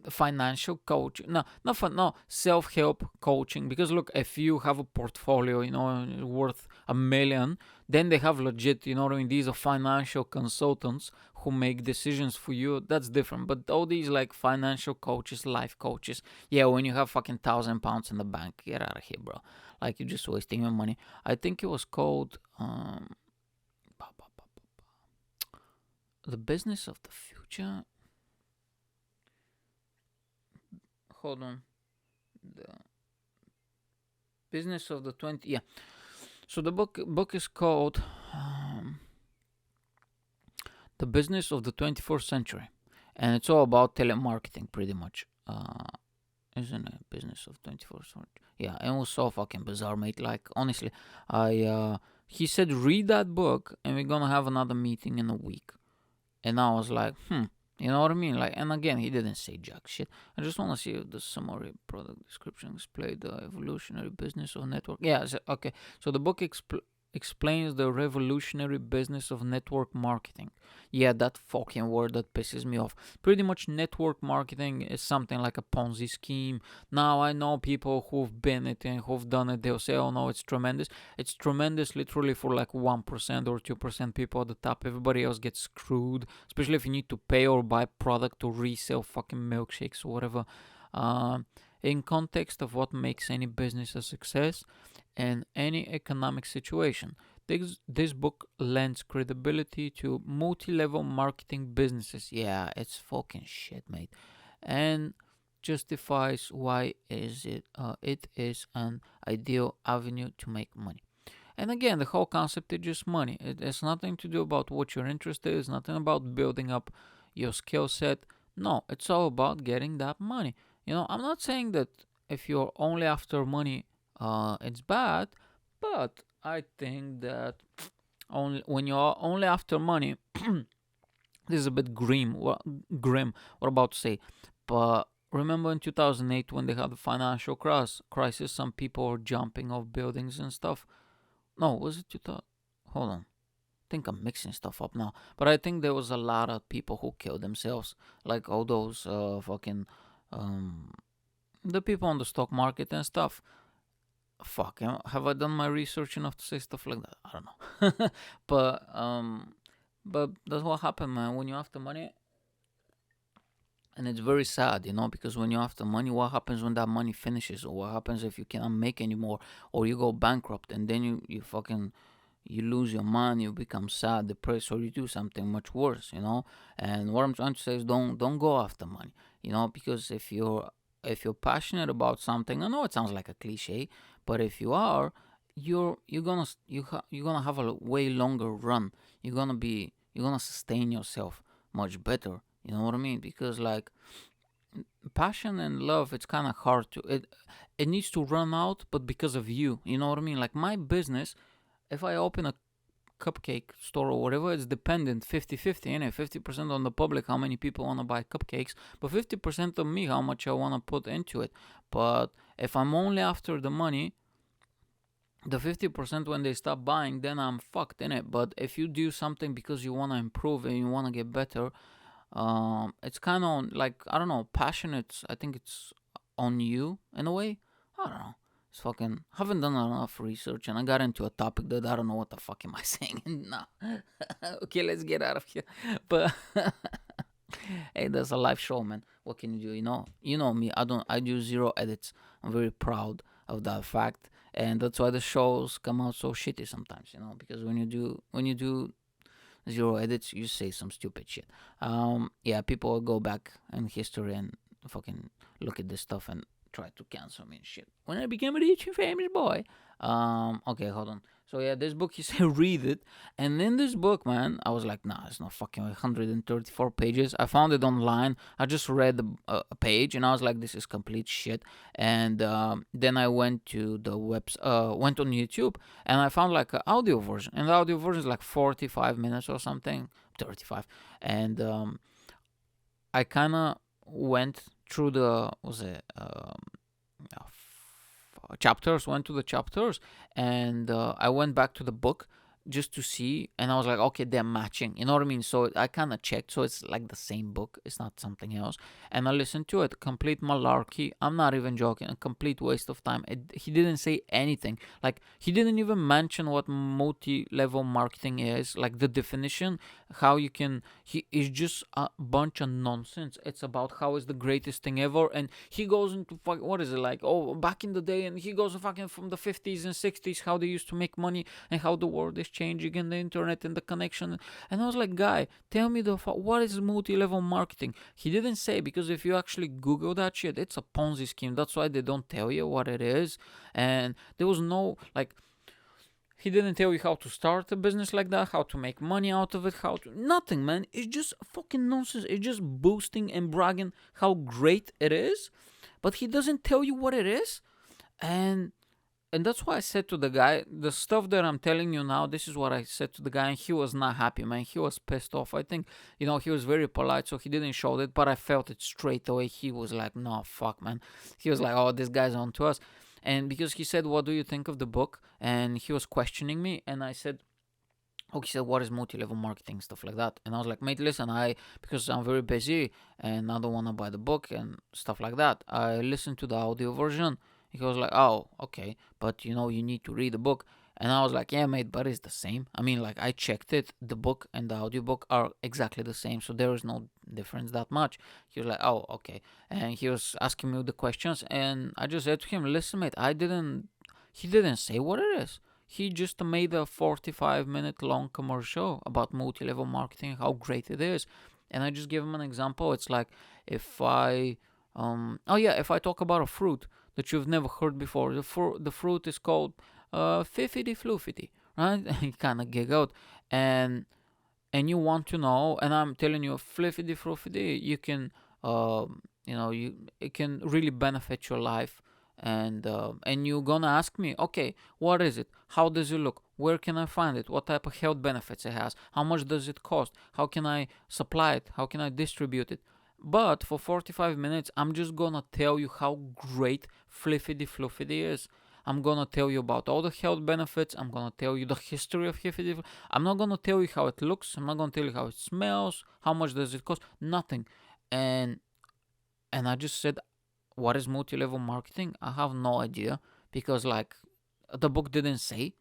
financial coach. No, not fun. No, self-help coaching. Because look, if you have a portfolio, you know, worth 1 million, then they have legit. You know what I mean? These are financial consultants who make decisions for you. That's different. But all these like financial coaches, life coaches, yeah, when you have fucking £1,000 in the bank, get out of here, bro. Like you're just wasting your money. I think it was called The Business of the Future. Hold on. The Business of the 20. Yeah. So the book is called The Business of the 21st Century, and it's all about telemarketing, pretty much. Isn't it? Business of 21st Century. Yeah, and it was so fucking bizarre, mate. Like honestly, he said read that book, and we're gonna have another meeting in a week. And I was like, you know what I mean? Like, and again, he didn't say jack shit. I just want to see if the summary product description explain the evolutionary business of network. Yeah, okay. So the book explains the revolutionary business of network marketing. Yeah, that fucking word that pisses me off. Pretty much network marketing is something like a Ponzi scheme. Now, I know people who've been it and who've done it, they'll say, oh no, it's tremendous. It's tremendous literally for like 1% or 2% people at the top. Everybody else gets screwed, especially if you need to pay or buy product or resell fucking milkshakes or whatever. In context of what makes any business a success and any economic situation, this book lends credibility to multi-level marketing businesses. Yeah, it's fucking shit, mate. And justifies why it is an ideal avenue to make money. And again, the whole concept is just money. It has nothing to do about what you're interested in. It's nothing about building up your skill set. No, it's all about getting that money. You know, I'm not saying that if you're only after money, it's bad, but I think that when you're only after money, this is a bit grim. What I'm about to say, but remember in 2008 when they had the financial crisis, some people were jumping off buildings and stuff. No, was it 2000? Hold on. I think I'm mixing stuff up now. But I think there was a lot of people who killed themselves. Like all those fucking um, the people on the stock market and stuff. Fuck, have I done my research enough to say stuff like that? I don't know. But that's what happened, man. When you have the money, and it's very sad, because when you have the money, what happens when that money finishes, or what happens if you cannot make anymore, or you go bankrupt, and then you fucking you lose your money, you become sad, depressed, or you do something much worse, And what I'm trying to say is don't go after money, because if you're passionate about something, I know it sounds like a cliche, but if you are, you're gonna have a way longer run. You're gonna sustain yourself much better. You know what I mean? Because like passion and love, it's kind of hard to it needs to run out, but because of you. You know what I mean? Like my business, if I open a cupcake store or whatever, it's dependent 50-50, 50% on the public, how many people want to buy cupcakes, but 50% of me, how much I want to put into it. But if I'm only after the money, the 50% when they stop buying, then I'm fucked in it. But if you do something because you want to improve and you want to get better, it's kind of like, I don't know, passionate. I think it's on you in a way. I don't know. It's fucking haven't done enough research, and I got into a topic that I don't know what the fuck am I saying. No. Okay, let's get out of here. But hey, that's a live show, man. What can you do? You know me. I do zero edits. I'm very proud of that fact, and that's why the shows come out so shitty sometimes. Because when you do zero edits, you say some stupid shit. Yeah, people will go back in history and fucking look at this stuff and try to cancel me and shit. When I became a rich and famous boy. Okay, hold on. So yeah, this book, he said read it, and in this book, man, I was like, nah, it's not fucking 134 pages. I found it online. I just read a page, and I was like, this is complete shit. And then I went to the went on YouTube, and I found like an audio version, and the audio version is like 45 minutes or something, 35, and I kind of went through the was it chapters, went to the chapters, and I went back to the book just to see, and I was like, okay, they're matching. You know what I mean? So I kind of checked, so it's like the same book. It's not something else. And I listened to it. Complete malarkey. I'm not even joking. A complete waste of time. He didn't say anything. Like he didn't even mention what multi-level marketing is. Like the definition, how you can. He is just a bunch of nonsense. It's about how is the greatest thing ever, and he goes into what is it like? Oh, back in the day, and he goes fucking from the 50s and 60s, how they used to make money and how the world is changing and the internet and the connection. And I was like, guy, tell me what is multi-level marketing? He didn't say, because if you actually Google that shit, it's a Ponzi scheme. That's why they don't tell you what it is. And there was no like. He didn't tell you how to start a business like that, how to make money out of it, nothing, man. It's just fucking nonsense. It's just boasting and bragging how great it is, but he doesn't tell you what it is. And that's why I said to the guy, the stuff that I'm telling you now, this is what I said to the guy, and he was not happy, man. He was pissed off. I think, he was very polite, so he didn't show it, but I felt it straight away. He was like, no, fuck, man. He was like, oh, this guy's on to us. And because he said, what do you think of the book? And he was questioning me, and I said, he said, what is multi-level marketing, stuff like that. And I was like, mate, listen, because I'm very busy and I don't want to buy the book and stuff like that, I listened to the audio version. He was like, oh, okay, but you need to read the book. And I was like, yeah, mate, but it's the same. I mean, like, I checked it. The book and the audiobook are exactly the same, so there is no difference that much. He was like, oh, okay. And he was asking me the questions, and I just said to him, listen, mate, he didn't say what it is. He just made a 45-minute long commercial about multi-level marketing, how great it is. And I just gave him an example. It's like if if I talk about a fruit that you've never heard before. The fruit is called Fiffity Fluffity, right? He kind of giggled, and you want to know, and I'm telling you, Fliffity Fluffity, you can, it can really benefit your life, and you're gonna ask me, okay, what is it? How does it look? Where can I find it? What type of health benefits it has? How much does it cost? How can I supply it? How can I distribute it? But for 45 minutes, I'm just gonna tell you how great Fliffity Fluffity is. I'm gonna tell you about all the health benefits. I'm gonna tell you the history of Fliffity. I'm not gonna tell you how it looks. I'm not gonna tell you how it smells. How much does it cost? Nothing. And And I just said, what is multi-level marketing? I have no idea, because like the book didn't say.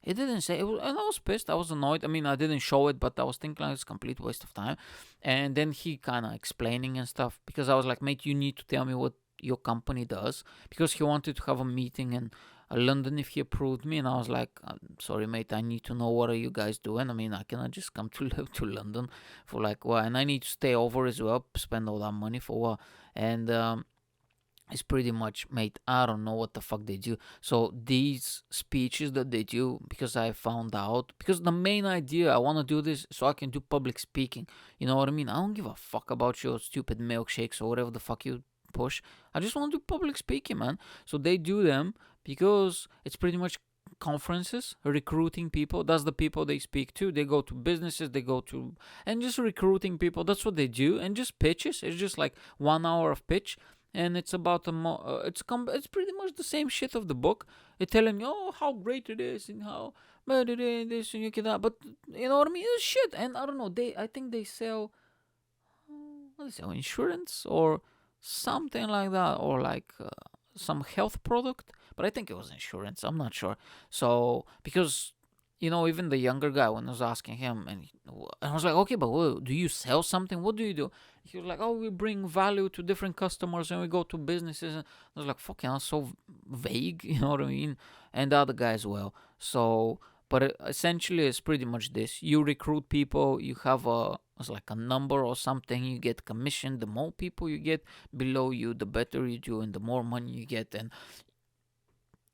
It didn't say. And I was pissed. I was annoyed. I mean, I didn't show it, but I was thinking like it's a complete waste of time. And then he kind of explaining and stuff, because I was like, mate, you need to tell me what your company does, because he wanted to have a meeting in London if he approved me. And I was like, sorry, mate, I need to know what are you guys doing. I mean, I cannot just come to to London for like what, and I need to stay over as well, spend all that money for what, and it's pretty much, mate, I don't know what the fuck they do. So these speeches that they do, because I found out, because the main idea, I want to do this so I can do public speaking. You know what I mean? I don't give a fuck about your stupid milkshakes or whatever the fuck you push. I just want to do public speaking, man. So they do them because it's pretty much conferences, recruiting people. That's the people they speak to. They go to businesses, they go to, and just recruiting people. That's what they do. And just pitches. It's just like 1 hour of pitch, and it's about it's pretty much the same shit of the book. It's telling you, oh, how great it is and how bad it is, this and you can that. But you know what I mean? It's shit. And I don't know. I think they sell, what is it, insurance or something like that, or like some health product. But I think it was insurance. I'm not sure. So because even the younger guy, when I was asking him, and I was like, okay, but do you sell something? What do you do? He was like, oh, we bring value to different customers and we go to businesses. And I was like, fucking hell, so vague, you know what I mean? And the other guy as well. So, but essentially, it's pretty much this: you recruit people, you have it's like a number or something, you get commission. The more people you get below you, the better you do, and the more money you get. And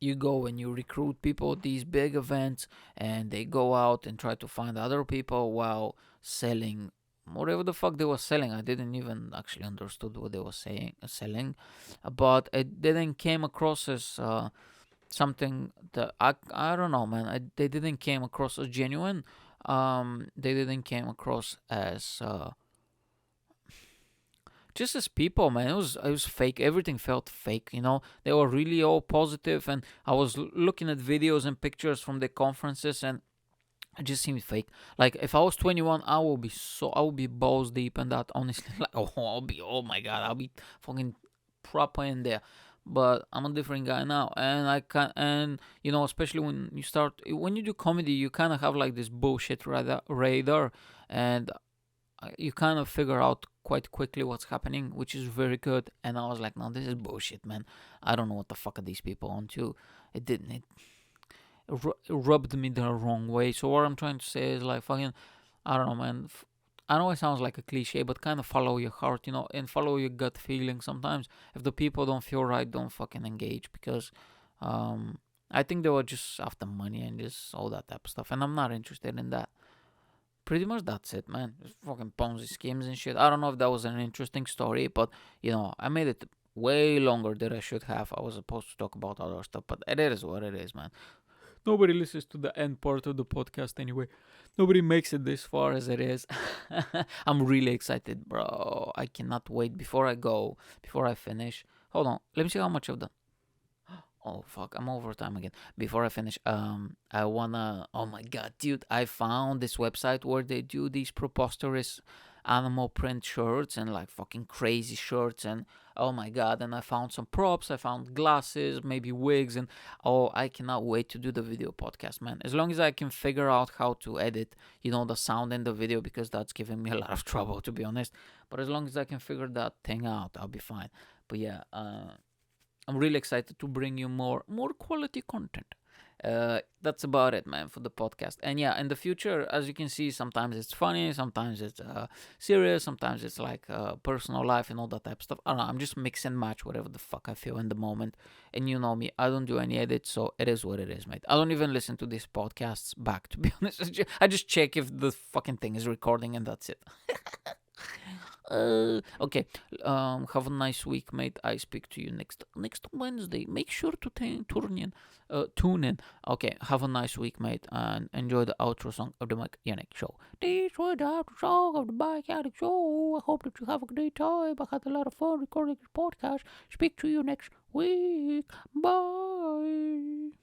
you go and you recruit people at these big events, and they go out and try to find other people while selling whatever the fuck they were selling. I didn't even actually understood what they were selling, but it didn't came across as something that I don't know, man. They didn't came across as genuine. They didn't came across as just as people, man. It was fake. Everything felt fake. They were really all positive, and I was looking at videos and pictures from the conferences, and it just seemed fake. Like if I was 21, I will be balls deep in that. Honestly, like oh my god, I'll be fucking proper in there. But I'm a different guy now, and I can, and especially when you do comedy, you kind of have like this bullshit radar, and you kind of figure out quite quickly what's happening, which is very good. And I was like, no, this is bullshit, man. I don't know what the fuck are these people on to. It didn't. It rubbed me the wrong way. So what I'm trying to say is like, fucking, I don't know, man. I know it sounds like a cliche, but kind of follow your heart, and follow your gut feeling. Sometimes if the people don't feel right, don't fucking engage, because I think they were just after money and just all that type of stuff, and I'm not interested in that. Pretty much that's it, man. Just fucking Ponzi schemes and shit. I don't know if that was an interesting story, but I made it way longer than I should have. I was supposed to talk about other stuff, but it is what it is, man. Nobody listens to the end part of the podcast anyway. Nobody makes it this far as it is. I'm really excited, bro. I cannot wait before I finish. Hold on. Let me see how much I've done. Oh fuck, I'm over time again. Before I finish, I wanna. Oh my god, dude! I found this website where they do these preposterous animal print shirts and like fucking crazy shirts, and oh my god! And I found some props. I found glasses, maybe wigs, and oh, I cannot wait to do the video podcast, man. As long as I can figure out how to edit, the sound in the video, because that's giving me a lot of trouble, to be honest. But as long as I can figure that thing out, I'll be fine. But yeah, I'm really excited to bring you more quality content. That's about it, man, for the podcast. And yeah, in the future, as you can see, sometimes it's funny, sometimes it's serious, sometimes it's like personal life and all that type of stuff. I don't know. I'm just mix and match whatever the fuck I feel in the moment. And you know me, I don't do any edits, so it is what it is, mate. I don't even listen to these podcasts back, to be honest. I just check if the fucking thing is recording, and that's it. Okay. Have a nice week, mate. I speak to you next Wednesday. Make sure to tune in. Okay. Have a nice week, mate, and enjoy the outro song of the Mike Yanek show. This was the outro song of the Mike Yanek show. I hope that you have a great time. I had a lot of fun recording this podcast. Speak to you next week. Bye.